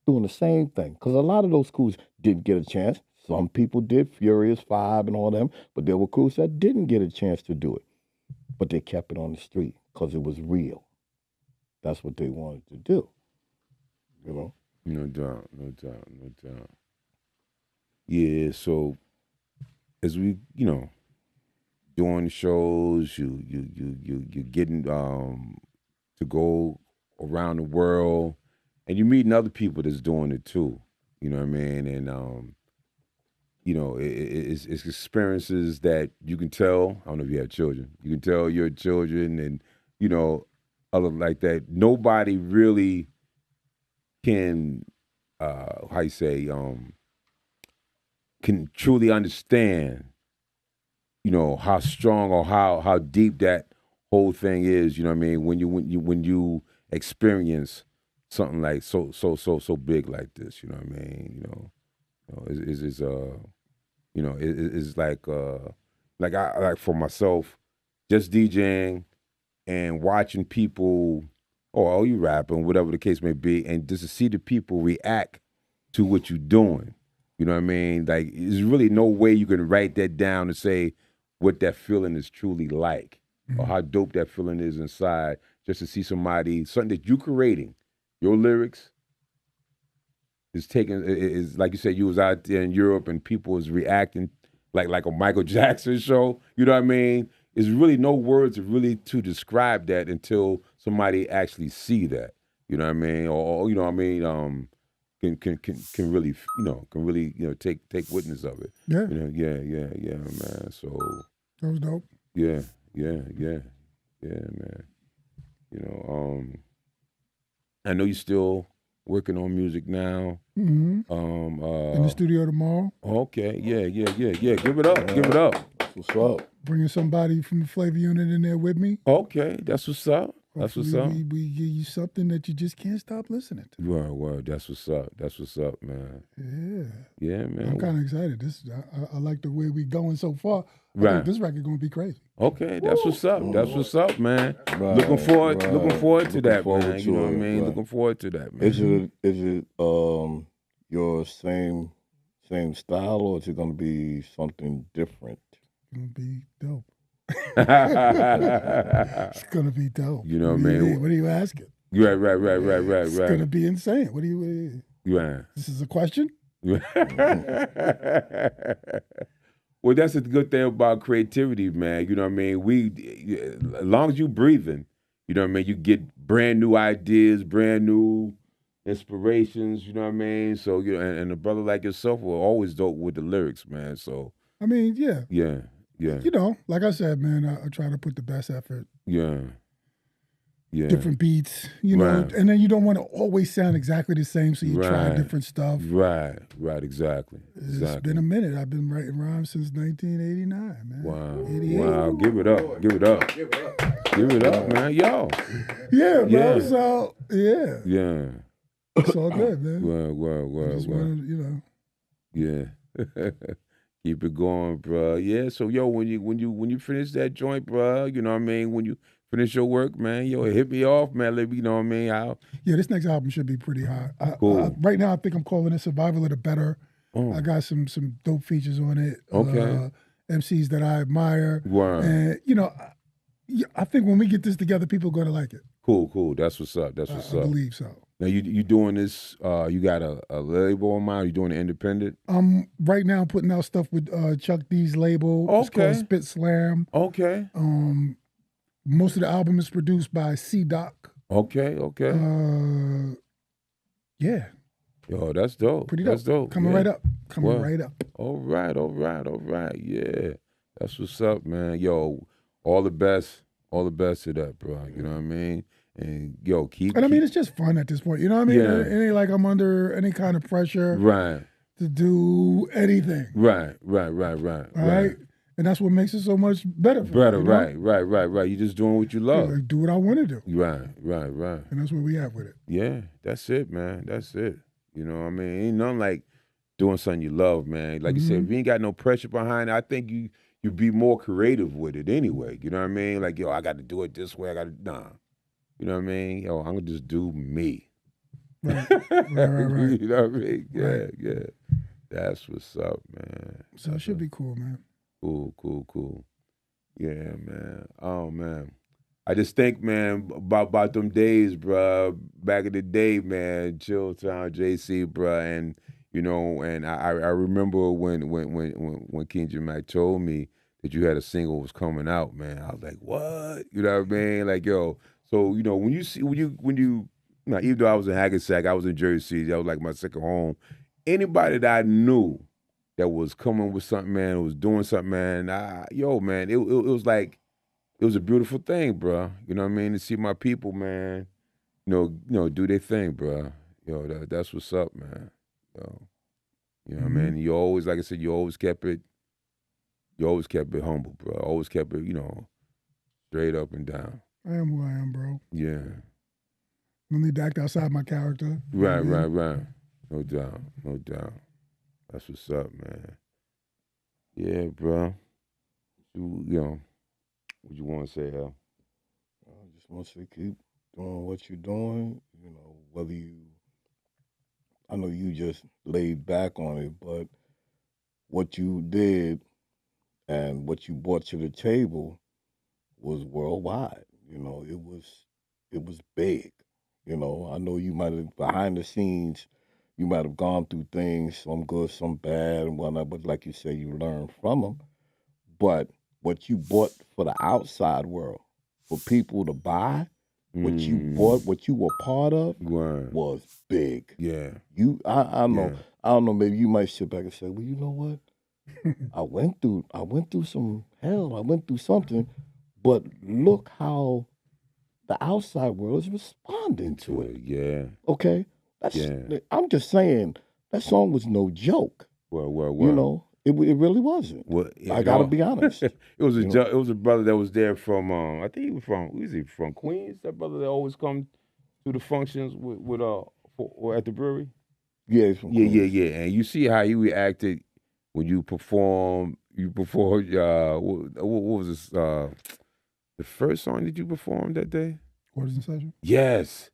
doing the same thing. Because a lot of those crews didn't get a chance. Some people did, Furious 5 and all them, but there were crews that didn't get a chance to do it. But they kept it on the street because it was real. That's what they wanted to do, No doubt. Yeah, so as we, doing shows, you're getting to go around the world, and you're meeting other people that's doing it too. You know what I mean? And it's experiences that you can tell. I don't know if you have children. You can tell your children, and other like that. Nobody really can can truly understand, how strong or how deep that whole thing is. You know what I mean? When you experience something like so big like this. You know what I mean? It's like for myself, just DJing and watching people, or you rapping, whatever the case may be, and just to see the people react to what you're doing. You know what I mean? Like, there's really no way you can write that down and say what that feeling is truly like, or how dope that feeling is inside, just to see something that you're creating, your lyrics is like you said, you was out there in Europe and people was reacting like a Michael Jackson show. You know what I mean? There's really no words really to describe that until somebody actually see that. You know what I mean? Or you know what I mean? Can really take witness of it. Yeah. You know, yeah, man. So That was dope. yeah, man. You know, I know you're still working on music now. In the studio tomorrow. Okay, yeah. Give it up. What's up? Bringing somebody from the Flavor Unit in there with me. Okay, that's what's up. That's what's up. We give you something that you just can't stop listening to. Word. That's what's up, man. Yeah, man. I'm kind of excited. I like the way we going so far. I Right. think this record gonna be crazy. Okay, that's what's up. That's what's up, man. Right, looking forward to Looking that, forward man. to You know what I it, mean? right. Looking forward to that, man. Is it your same style, or is it gonna be something different? It's gonna be dope. It's gonna be dope. You know what I mean? What are you asking? Right. It's gonna be insane. What are you? Right. This is a question? Well, that's the good thing about creativity, man. You know what I mean? As long as you breathing, you know what I mean? You get brand new ideas, brand new inspirations, you know what I mean? So, you know, and a brother like yourself will always dope with the lyrics, man. So, I mean, yeah. yeah. You know, like I said, man, I try to put the best effort. Yeah. Different beats, you know, Right. and then you don't want to always sound exactly the same, so you try Right. different stuff. Right, exactly. It's been a minute. I've been writing rhymes since 1989, man. Wow. 88. Wow. Give it up, man. Yo. Yeah, bro. Yeah. So, yeah. Yeah. It's all good, man. Well. Just wanted, you know. Yeah. Keep it going, bro. Yeah. So, yo, when you finish that joint, bro, you know what I mean? When you finish your work, man, yo, hit me off, man. Let me, you know what I mean? Yeah, this next album should be pretty hot. Cool. Right now, I think I'm calling it Survival of the Better. Oh. I got some dope features on it. Okay. MCs that I admire. Wow. And, you know, I think when we get this together, people are going to like it. Cool. That's what's up. I believe so. Now, you doing this, you got a label on mine? You doing it independent? Right now, I'm putting out stuff with Chuck D's label. It's Okay. called Spit Slam. Okay. Most of the album is produced by C-Doc. Okay. Yeah, Yo, that's dope. pretty dope. That's dope. Coming yeah. right up. Well, Right up. All right. Yeah. That's what's up, man. Yo, all the best to that, bro. You know what I mean? And yo, keep. And I mean, it's just fun at this point. You know what I mean? Yeah. It ain't like I'm under any kind of pressure Right. to do anything. Right. All right? And that's what makes it so much better. For Better, me, you know? right. You just doing what you Yeah, love. like, do what I want to do. Right. And that's where we at with it. Yeah, that's it, man. That's it. You know what I mean? Ain't nothing like doing something you love, man. Like you said, if you ain't got no pressure behind it, I think you be more creative with it anyway. You know what I mean? Like, yo, I got to do it this way. Nah. You know what I mean? Yo, I'm going to just do me. Right. You know what I mean? Yeah, Right. yeah. That's what's up, man. So it should be cool, man. Cool. Yeah, man. Oh, man. I just think, man, about them days, bruh. Back in the day, man, Chilltown, JC, bruh, and you know, and I remember when King Mac told me that you had a single was coming out, man. I was like, what? You know what I mean? Like, yo. So you know, when you, now, even though I was in Hackensack, I was in Jersey City. That was like my second home. Anybody that I knew that was coming with something, man, was doing something, man. Man, it was like. It was a beautiful thing, bro. You know what I mean? To see my people, man, you know, do their thing, bro. Yo, that's what's up, man. Yo, you know what I mean? You always, like I said, you always kept it humble, bro. Always kept it, you know, straight up and down. I am who I am, bro. Yeah. No need to act outside my character. Right. No doubt. That's what's up, man. Yeah, bro. You know. What you want to say, Al? I just want to say keep doing what you're doing. You know, I know you just laid back on it, but what you did and what you brought to the table was worldwide. You know, it was big. You know, I know you might have behind the scenes, you might have gone through things, some good, some bad, and whatnot. But like you say, you learn from them. But what you bought for the outside world, for people to buy, what you bought, what you were part of, Word. was big. Yeah. I know. Yeah. I don't know. Maybe you might sit back and say, "Well, you know what? I went through some hell. I went through something, but look how the outside world is responding to it." Yeah. Okay, I'm just saying that song was no joke. Well. You know, it really wasn't. Well, I gotta be honest. it was You know? it was a brother that was there from I think he was from Queens. That brother that always come to the functions or at the brewery. Yeah, it's from Queens. Yeah. And you see how he reacted when you performed. You performed. What was this? The first song that you performed that day? Quarters in session. Yes.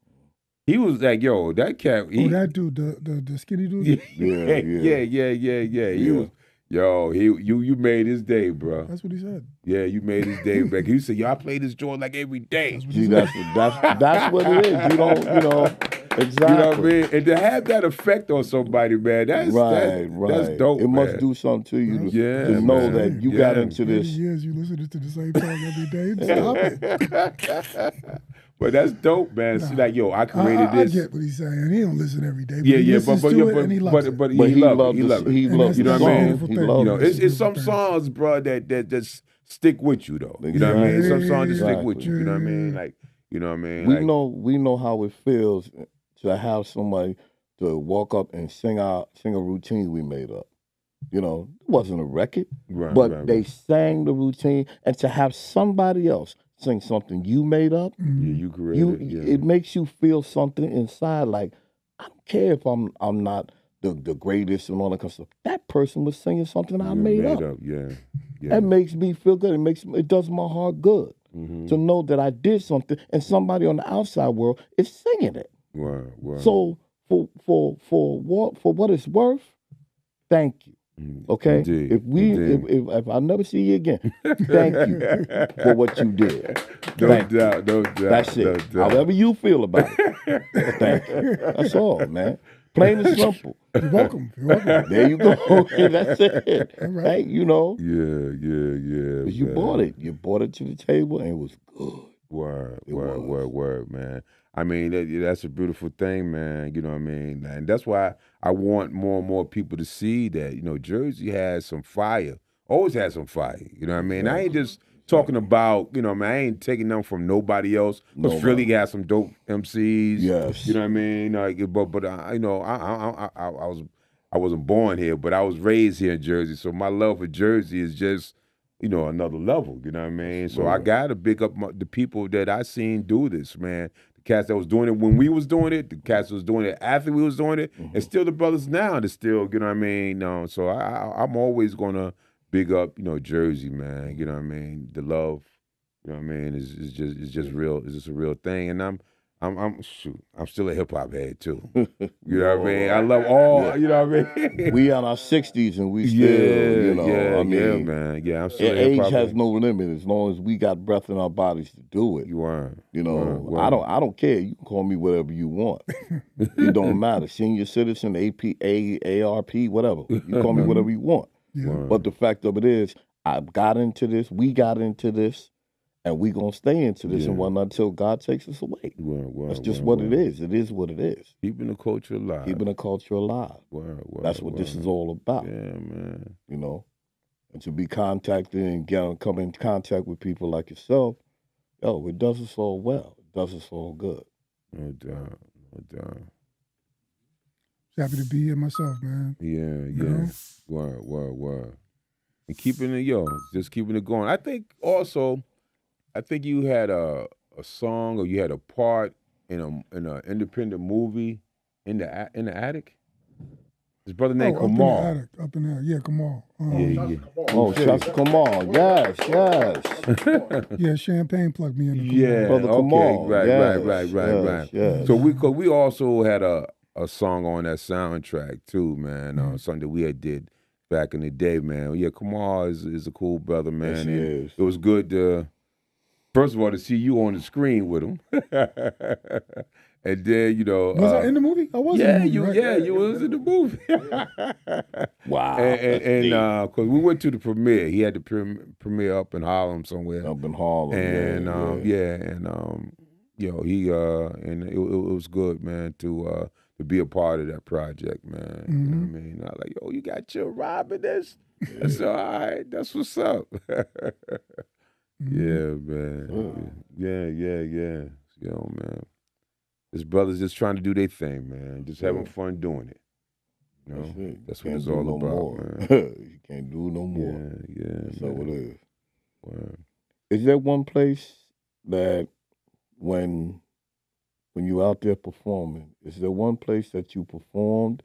He was like, yo, that cat. That dude, the skinny dude. Yeah. He was, yo, you made his day, bro. That's what he said. Yeah, you made his day back. He said, yo, I play this joint like every day. See, that's what it is. You exactly. You know what I mean? And to have that effect on somebody, man, that's dope. It must man. do something to you Yeah, to know man. that you got into 30 this. years you listening to the same song every day. Stop it. But that's dope, man. See, like, yo, I created I this. get what he's saying. He don't listen every day. But Yeah, he listens to it and he loves it. he loved it. He loves You know what I mean? He He loves You loves know, it. it's some songs, bro, that just stick with you though. You know what I mean? Some songs just stick with you. You know what I mean? Like, you know what I mean? We know how it feels to have somebody to walk up and sing a routine we made up. You know, it wasn't a record, but they sang the routine, and to have somebody else sing something you made up, you created. It makes you feel something inside. Like, I don't care if I'm not the greatest and all that kind of stuff. That person was singing something I made up. Yeah. That makes me feel good. It does my heart good to know that I did something, and somebody on the outside world is singing it. Wow. So for what it's worth, thank you. Okay, Indeed. if I never see you again, thank you for what you did. No doubt. That's it. No doubt. However you feel about it, thank you. That's all, man. Plain and simple. You're welcome. There you go. That's it. Right. Hey, you know. Yeah. You bought it. You brought it to the table, and it was good. Word, man. I mean, that's a beautiful thing, man. You know what I mean? And that's why I want more and more people to see that, you know, Jersey has some fire. Always has some fire. You know what I mean? I ain't just talking about, you know, man, I ain't taking them from nobody else. Because Philly got some dope MCs. Yes. You know what I mean? Like, but you know, I wasn't born here, but I was raised here in Jersey. So my love for Jersey is just, you know, another level. You know what I mean? So I got to big up the people that I seen do this, man. The cats that was doing it when we was doing it, the cats that was doing it after we was doing it, and still the brothers now that still, you know what I mean? So I'm always going to big up, you know, Jersey, man. You know what I mean? The love, you know what I mean, is just real. It's just a real thing. And I'm still a hip hop head too. You know what I mean? I love all. You know what I mean? We in our 60s and we still, you know. I mean, man. Yeah, I'm still a age hip hop has head. no limit as long as we got breath in our bodies to do it. You are. You know, Word. I don't care. You can call me whatever you want. It don't matter. Senior citizen, APA, ARP, whatever. You call me whatever you want. Yeah. But the fact of it is, I got into this. We got into this. And we gonna stay into this and whatnot until God takes us away. That's just what it is. It is what it is. Keeping the culture alive. Keeping the culture alive. That's what this is all about. Yeah, man. You know, and to be contacted and come in contact with people like yourself, it does us all well. It does us all good. No doubt. Happy to be here myself, man. Yeah. Word. And keeping it, just keeping it going. I think you had a song or you had a part in an independent movie in the attic. His brother named Kamal. Up in there. Yeah, Kamal. Yeah. Oh, Chef Kamal. Yes. Yeah, Champagne plugged me in. Yeah. Brother Kamal. Right. Yes. So we also had a song on that soundtrack too, man. Something that we had did back in the day, man. Yeah, Kamal is a cool brother, man. Yes, he is. It was good to, first of all, to see you on the screen with him. And then, was I in the movie? I was in the movie, right? you was in the movie. Wow. And because we went to the premiere. He had the premiere up in Harlem somewhere. Up in Harlem. And he and it was good, man, to be a part of that project, man. You know what I mean? I like, yo, you got your Robin. That's all right. That's what's up. Yeah, man. Yeah. Yo, man. His brothers just trying to do their thing, man. Just having fun doing it. You know, that's what it's all about, man. You can't do no more. Yeah. That's how it is. Word. Is there one place that when you out there performing, is there one place that you performed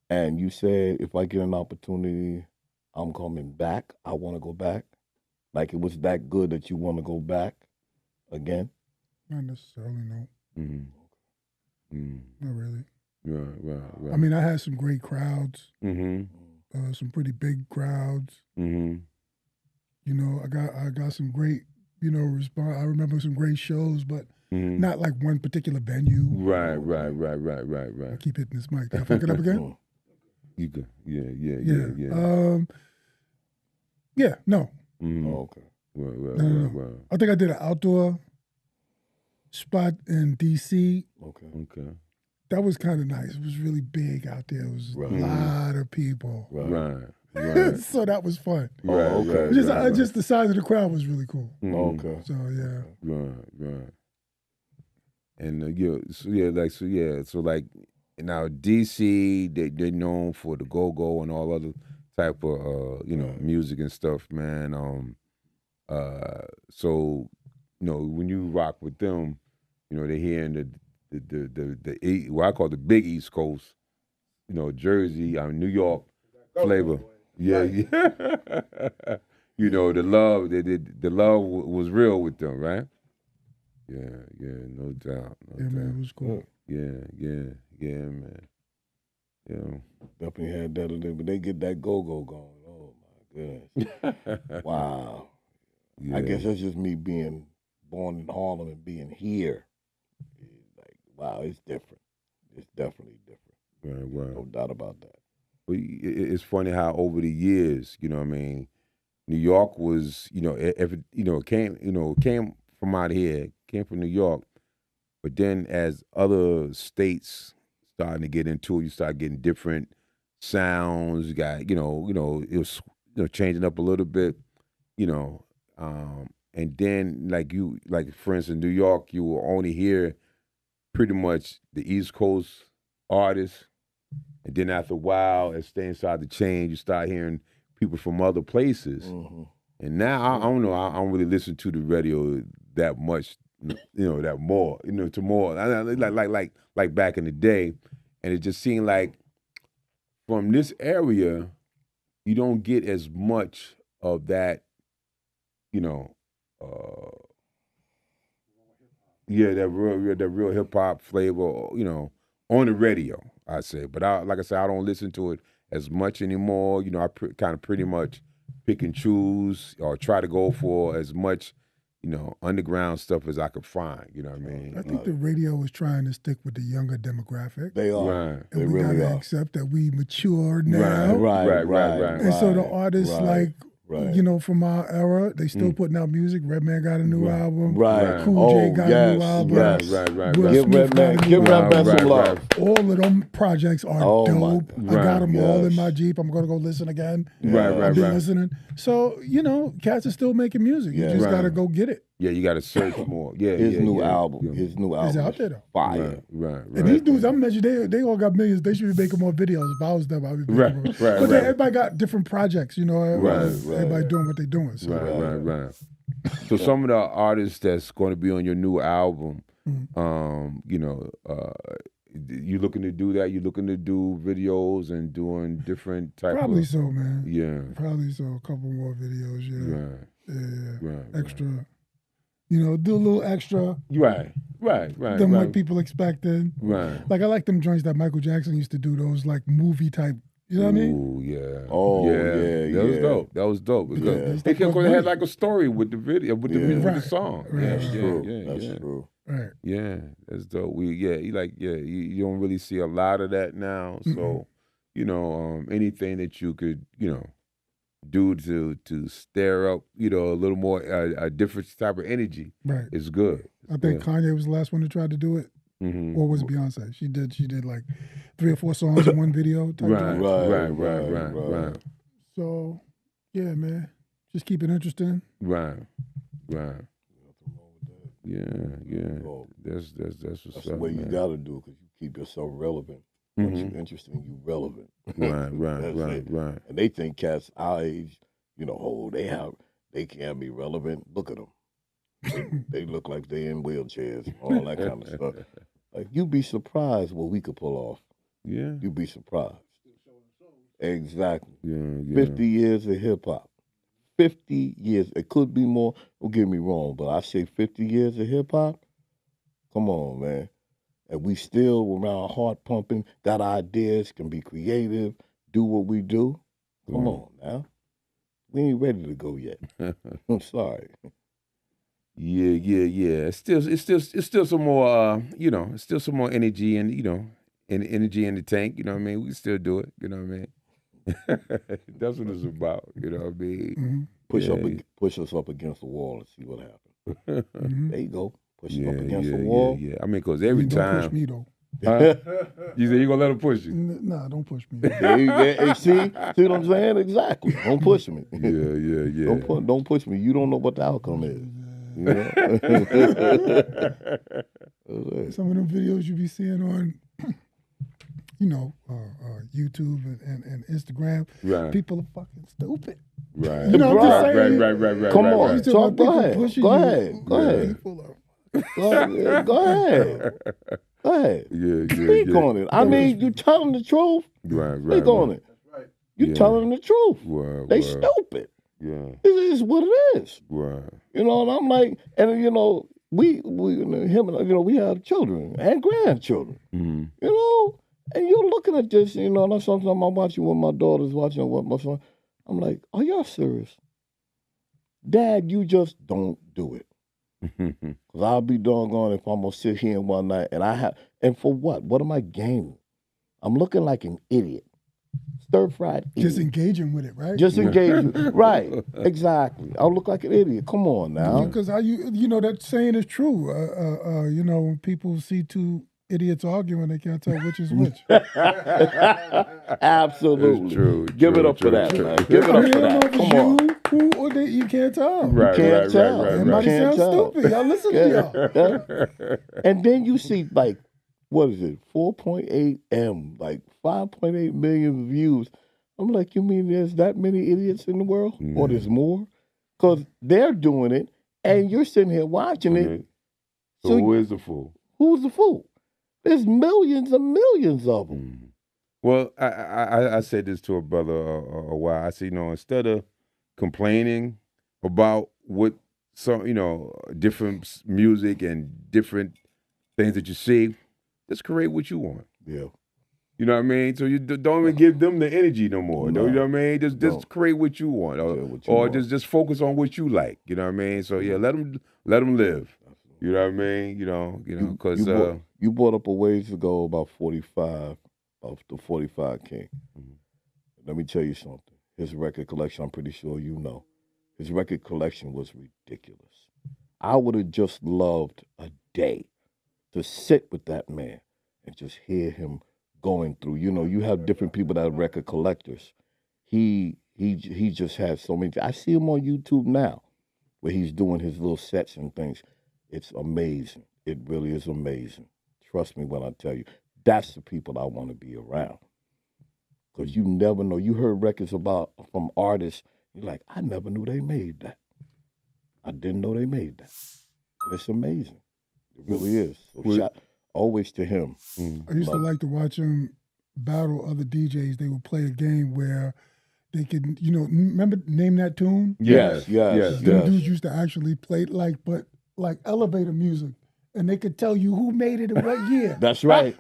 and you said, if I get an opportunity, I'm coming back, I want to go back? Like it was that good that you want to go back again? Not necessarily, no. Not really. Right. I mean, I had some great crowds, Mm-hmm. some pretty big crowds. Mm-hmm. You know, I got some great, response. I remember some great shows, but not like one particular venue. Right. I keep hitting this mic. Did I fuck it up again? You good? Yeah. Yeah, no. Mm-hmm. Oh, okay. No. I think I did an outdoor spot in D.C. Okay. That was kind of nice. It was really big out there. It was a lot of people. Right. So that was fun. Okay. Just the size of the crowd was really cool. Okay. So yeah. Right. And so like now DC they're known for the go-go and all other type of music and stuff, man. So when you rock with them, they're hearing the what I call the big East Coast, Jersey, New York flavor. Yeah. The love, the love was real with them, right? Yeah, no doubt. Man, it was cool. Yeah, man. Yeah. Definitely had that in there, but they get that go-go going. Oh, my goodness. Wow. Yeah. I guess that's just me being born in Harlem and being here. Like, wow, it's different. It's definitely different. Right. No doubt about that. But it's funny how over the years, New York was, came from out here, came from New York, but then as other states starting to get into it, you start getting different sounds. You got, it was, changing up a little bit, and then like for instance, New York, you will only hear pretty much the East Coast artists. And then after a while, as things start to change, you start hearing people from other places. Mm-hmm. And now, I don't know, I don't really listen to the radio that much, that more, to more. Like back in the day. And it just seemed like from this area, you don't get as much of that, that real hip-hop flavor, on the radio, I say. But like I said, I don't listen to it as much anymore. I kind of pretty much pick and choose or try to go for as much, underground stuff as I could find. You know what I mean? I think the radio is trying to stick with the younger demographic. They are. Right. They And we really gotta are. accept that we mature now. Right. And so the artists right. from our era, they still putting out music. Redman got a new album. Right. Cool J got a new album. Right. Will Give Smith got a new Redman album. some love. All of them projects are dope. my I got them all in Yes. my Jeep. I'm gonna go listen again. Right. I've been listening. So cats are still making music. You just gotta go get it. Yeah, you got to search more. Yeah, His new album. Yeah. His new album. It's out there though. Fire. Right. And these dudes, I'm mentioning, they all got millions. They should be making more videos. If I was them, I'd be making more. Right. But everybody got different projects, Right. Everybody doing what they're doing. So. Right. So some of the artists that's going to be on your new album, you looking to do that? You looking to do videos and doing different type Probably of... so, man. Yeah. Probably so. A couple more videos, yeah. Right. Yeah. Extra. Do a little extra Right. than what people expected. Right. Like I like them joints that Michael Jackson used to do, those like movie type. You know what I mean? Ooh, yeah. Oh, yeah. That was dope. That was dope. Because they had like a story with the video, with the music, with the song. Right. That's Yeah. true. Right. Yeah, that's dope. You don't really see a lot of that now. So, anything that you could, do to stir up, a little more a different type of energy. Right. It's good. I think Kanye was the last one who tried to do it. Mm-hmm. Or was it Beyonce? She did like 3 or 4 songs in one video. Type Right, joint. right. So, yeah, man, just keep it interesting. Right. Yeah. Well, That's what's That's up, the way you man. got to do because you keep yourself relevant. Once you're interesting, you relevant. Right. And they think cats our age, they can't be relevant. Look at them. They look like they in wheelchairs, all that kind of stuff. Like, you'd be surprised what we could pull off. Yeah. You'd be surprised. Exactly. Yeah. 50 years of hip-hop. 50 years. It could be more. Don't get me wrong, but I say 50 years of hip-hop. Come on, man. And we still around heart pumping, got ideas, can be creative, do what we do. Come on now. We ain't ready to go yet. I'm sorry. Yeah. It's still some more it's still some more energy and energy in the tank, you know what I mean? We can still do it, you know what I mean? That's what it's about, you know what I mean? Mm-hmm. Push us up against the wall and see what happens. Mm-hmm. There you go. Push us up against the wall. Yeah. I mean, because every Don't time. push me, though. Huh? You say you gonna let him push you? Nah, don't push me. Hey, see what I'm saying? Exactly. Don't push me. Yeah. Don't push me. You don't know what the outcome is. Some of them videos you be seeing on, YouTube and Instagram, Right. people are fucking stupid. Right. You know what I'm saying? Right. Come right, on. right. So go ahead. pushing Go you. ahead. Go ahead. People are Go ahead. Go ahead. Yeah. Speak on it. I mean, you telling the truth. Right. Speak on it. You telling the truth. They stupid. Yeah. It is what it is. Right. And I'm like, and we him and we have children and grandchildren. Mm-hmm. And you're looking at this, and sometimes I'm watching when my daughter's watching what my son. I'm like, are y'all serious? Dad, you just don't do it. Because I'll be doggone if I'm going to sit here one night and for what? What am I gaining? I'm looking like an idiot. Stir-fried idiot. just engaging with it, right? Just engaging. Right. Exactly. I'll look like an idiot. Come on now. Because that saying is true. When people see two idiots arguing, they can't tell which is which. Absolutely. It's true. Give it up for that, man. Give it up for that. Come on. Who or they, you can't tell. Right. Can't tell. Everybody Can't sounds tell. stupid. Y'all listen to y'all. And then you see, like, what is it? 4.8 M, like 5.8 million views. I'm like, you mean there's that many idiots in the world? Or there's more? Because they're doing it, and you're sitting here watching it. So who is the fool? Who's the fool? There's millions and millions of them. Well, I said this to a brother a while. I said, instead of complaining about what some, different music and different things that you see, just create what you want. Yeah. You know what I mean? So you don't even give them the energy no more. No. You know what I mean? Just create what you want, or just focus on what you like. You know what I mean? So yeah, let them live. You know what I mean? Because you brought up a ways ago about 45 of the 45 King. Let me tell you something. His record collection, I'm pretty sure you know. His record collection was ridiculous. I would have just loved a day to sit with that man and just hear him going through. You have different people that are record collectors. He just has so many. I see him on YouTube now where he's doing his little sets and things. It's amazing. It really is amazing. Trust me when I tell you. That's the people I want to be around. Because you never know. You heard records from artists. You're like, I never knew they made that. I didn't know they made that. And it's amazing. It really is. So shout always to him. I used to like to watch him battle other DJs. They would play a game where they could, remember Name That Tune? Yes. Them dudes used to actually play like elevator music. And they could tell you who made it in what year. That's right.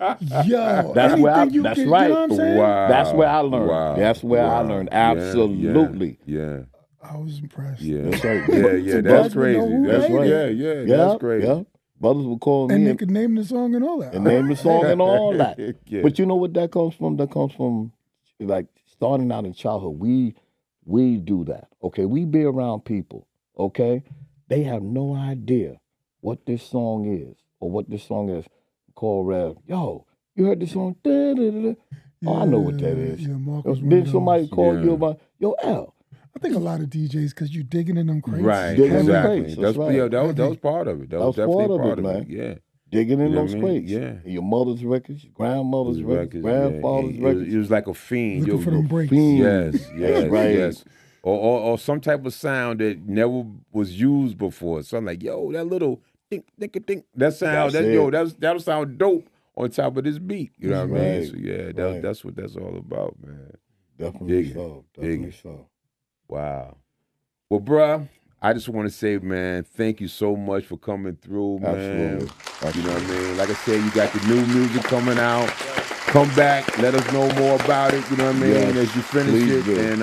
Yo, that's where right. You know what I'm saying? Wow. That's where I learned. Wow. That's where I learned. Absolutely. Yeah. I was impressed. Yeah. That's right. Yeah. That's crazy. That's right. Yeah. That's crazy. Yeah. Brothers would call me. And they could name the song and all that. And name the song and all that. Yeah. But you know what that comes from? That comes from, like, starting out in childhood. we do that. Okay, we be around people. Okay, they have no idea what this song is or what this song is. Call Rev, yo, you heard this song? Da, da, da, da. Oh, I know what that is. Yeah, Mark was one Then of somebody those. called you about, yo, L. I think a lot of DJs, because you're digging in them crates. Right, Digging in exactly. crates, that's right. Yeah, that was part of it. That was definitely part of it, yeah. Digging in You know those what I mean? crates. Yeah. Your mother's records, your grandmother's records, grandfather's yeah. records. It was like a fiend. Looking for them breaks. Yes, right. yes. Or some type of sound that never was used before. So I'm like, yo, that little think, that sound, that'll sound dope on top of this beat. You know what I mean? So yeah, that's what that's all about, man. Definitely so. Wow. Well, bruh, I just want to say, man, thank you so much for coming through, man. Absolutely. You know what I mean? Like I said, you got the new music coming out. Come back, let us know more about it, you know what I mean, as you finish it. Do. And,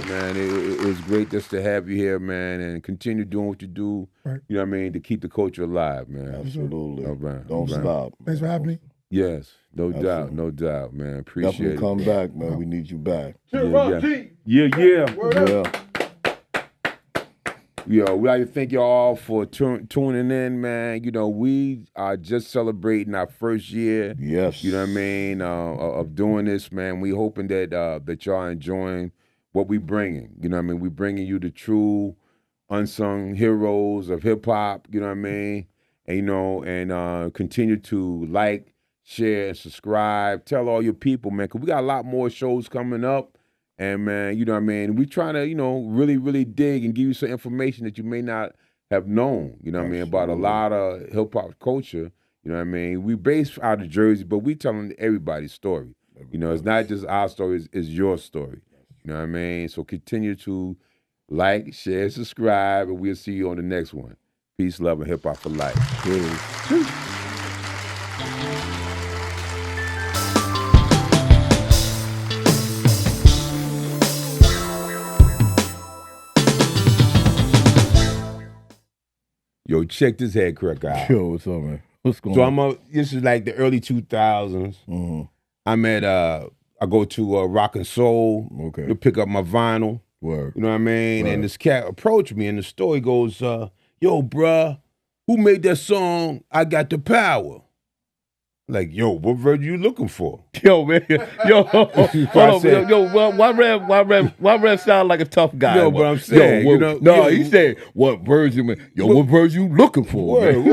man, it was great just to have you here, man, and continue doing what you do, you know what I mean, to keep the culture alive, man. Absolutely. All right. Don't stop. Thanks for having me. Yes, no doubt, man. Appreciate Definitely it. come back, man. We need you back. Yeah. Yo, we like to thank y'all for tuning in, man. You know, we are just celebrating our first year. Yes. You know what I mean, of doing this, man. We hoping that that y'all enjoying what we bringing. You know what I mean? We bringing you the true unsung heroes of hip hop. You know what I mean? And you know, and continue to like, share, and subscribe. Tell all your people, man, because we got a lot more shows coming up. And, man, you know what I mean? We trying to, you know, really, really dig and give you some information that you may not have known, you know what I mean, about a lot of hip-hop culture, you know what I mean? We based out of Jersey, but we telling everybody's story. You know, it's not just our story, it's your story. You know what I mean? So continue to like, share, subscribe, and we'll see you on the next one. Peace, love, and hip-hop for life. Peace. Yo, check this head crack out. Yo, what's up, man? What's going on? So this is like the early 2000s. Mm-hmm. I'm at, I go to Rock and Soul to pick up my vinyl. Word. You know what I mean? Right. And this cat approached me and the story goes, yo, bruh, who made that song, I Got the Power? Like, yo, what version you looking for? Yo, man. Yo, hold on. Yo, why Rev sound like a tough guy? Yo, but I'm saying, yo, you know. No, he said, what version, man? Yo, what version you looking for? Word.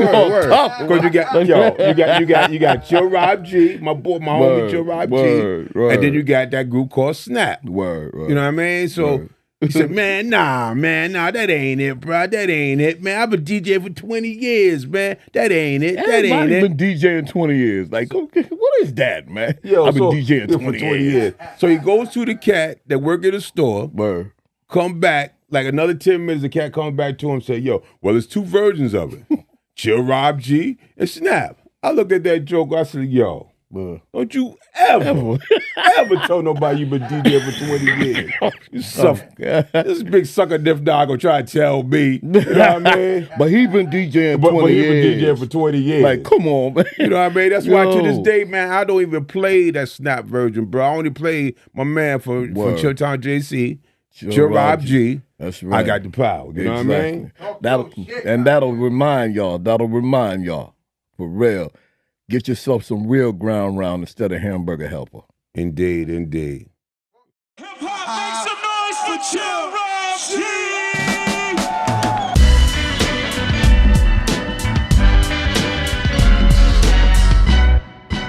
Tough. Because you got Chill Rob G, my homie Chill Rob G. And then you got that group called Snap. Word. You know what I mean? So he said, man, nah, that ain't it, bro. That ain't it, man. I've been DJing for 20 years, man. That ain't it. That ain't it. I've been DJing 20 years. Like, okay, what is that, man? Yo, I've been DJing 20 years. So he goes to the cat that work at the store, Word. come back, like another 10 minutes, the cat comes back to him and say, yo, well, there's two versions of it. Chill Rob G and Snap. I look at that joke, I said, yo, don't you ever tell nobody you've been DJing for 20 years. You sucker. This big sucker diff dog gonna try to tell me. You know what I mean? But he been DJing 20 years. He been DJing for 20 years. Like, come on, man. You know what I mean? That's why to this day, man, I don't even play that Snap version, bro. I only play my man from Chilltown JC, Chill Rob G. That's right. I Got the Power. You know what I mean? That'll remind y'all, for real. Get yourself some real ground round instead of hamburger helper. Indeed. Hip-hop, make some noise for Chill Rob G!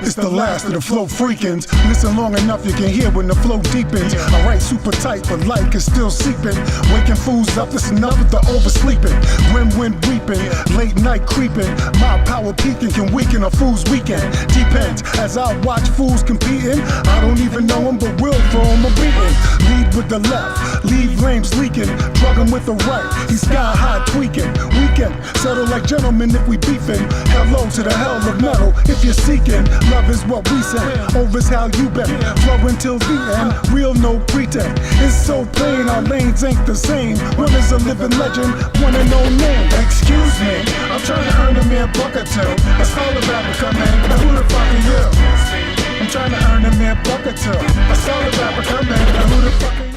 It's the last of the flow freakins. Listen long enough, you can hear when the flow deepens. I write super tight, but light is still seeping. Waking fools up, this enough with the oversleeping. Grim wind weeping, late night creeping. My power peaking can weaken a fool's weekend. Depends, as I watch fools competing. I don't even know them, but will throw them a beating. Lead with the left, leave lames leaking. Drug him with the right, he's sky high tweaking. Weekend, settle like gentlemen if we beefing. Hello to the hell of metal if you're seeking. Love is what we say, over is how you been. Flow until the end, real no pretend. It's so plain, our lanes ain't the same. One is a living legend, one and no name. Excuse me, I'm trying to earn a mere buck or two. I saw the rapper come in, now who the fuck are you? I'm trying to earn a mere buck or two. I saw the rapper come in, now who the fuck are you?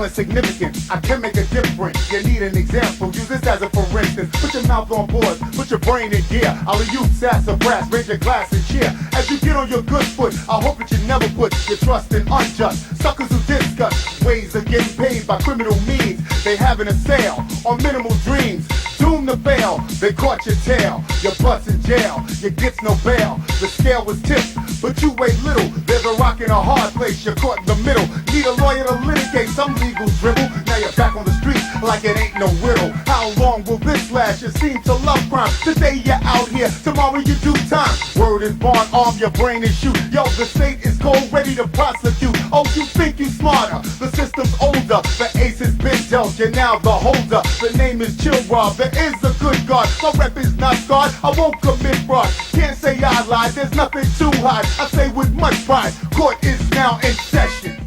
feeling significant. I can make a difference. You need an example. Use this as a for instance. Put your mouth on pause. Put your brain in gear. I'll use sass or brass. Raise your glass and cheer. As you get on your good foot, I hope that you never put your trust in unjust suckers who discuss ways of getting paid by criminal means. They having a sale on minimal dreams. Doomed to fail. They caught your tail. You're bust in jail. You gets no bail. The scale was tipped, but you weigh little. There's a rock in a hard place. You're caught in the middle. Need a lawyer to litigate some legal dribble. Now you're back on the street like it ain't no riddle. How long will this last? You seem to love crime. Today you're out here, tomorrow you do time. Word is born, arm your brain and shoot. Yo, the state is cold, ready to prosecute. Oh, you think you smarter? The system's older. The ace has been dealt, you're now the holder. The name is Chill Rob, there is a good God. My rep is not scarred, I won't commit fraud. Can't say I lied, there's nothing to hide. I say with much pride, court is now in session.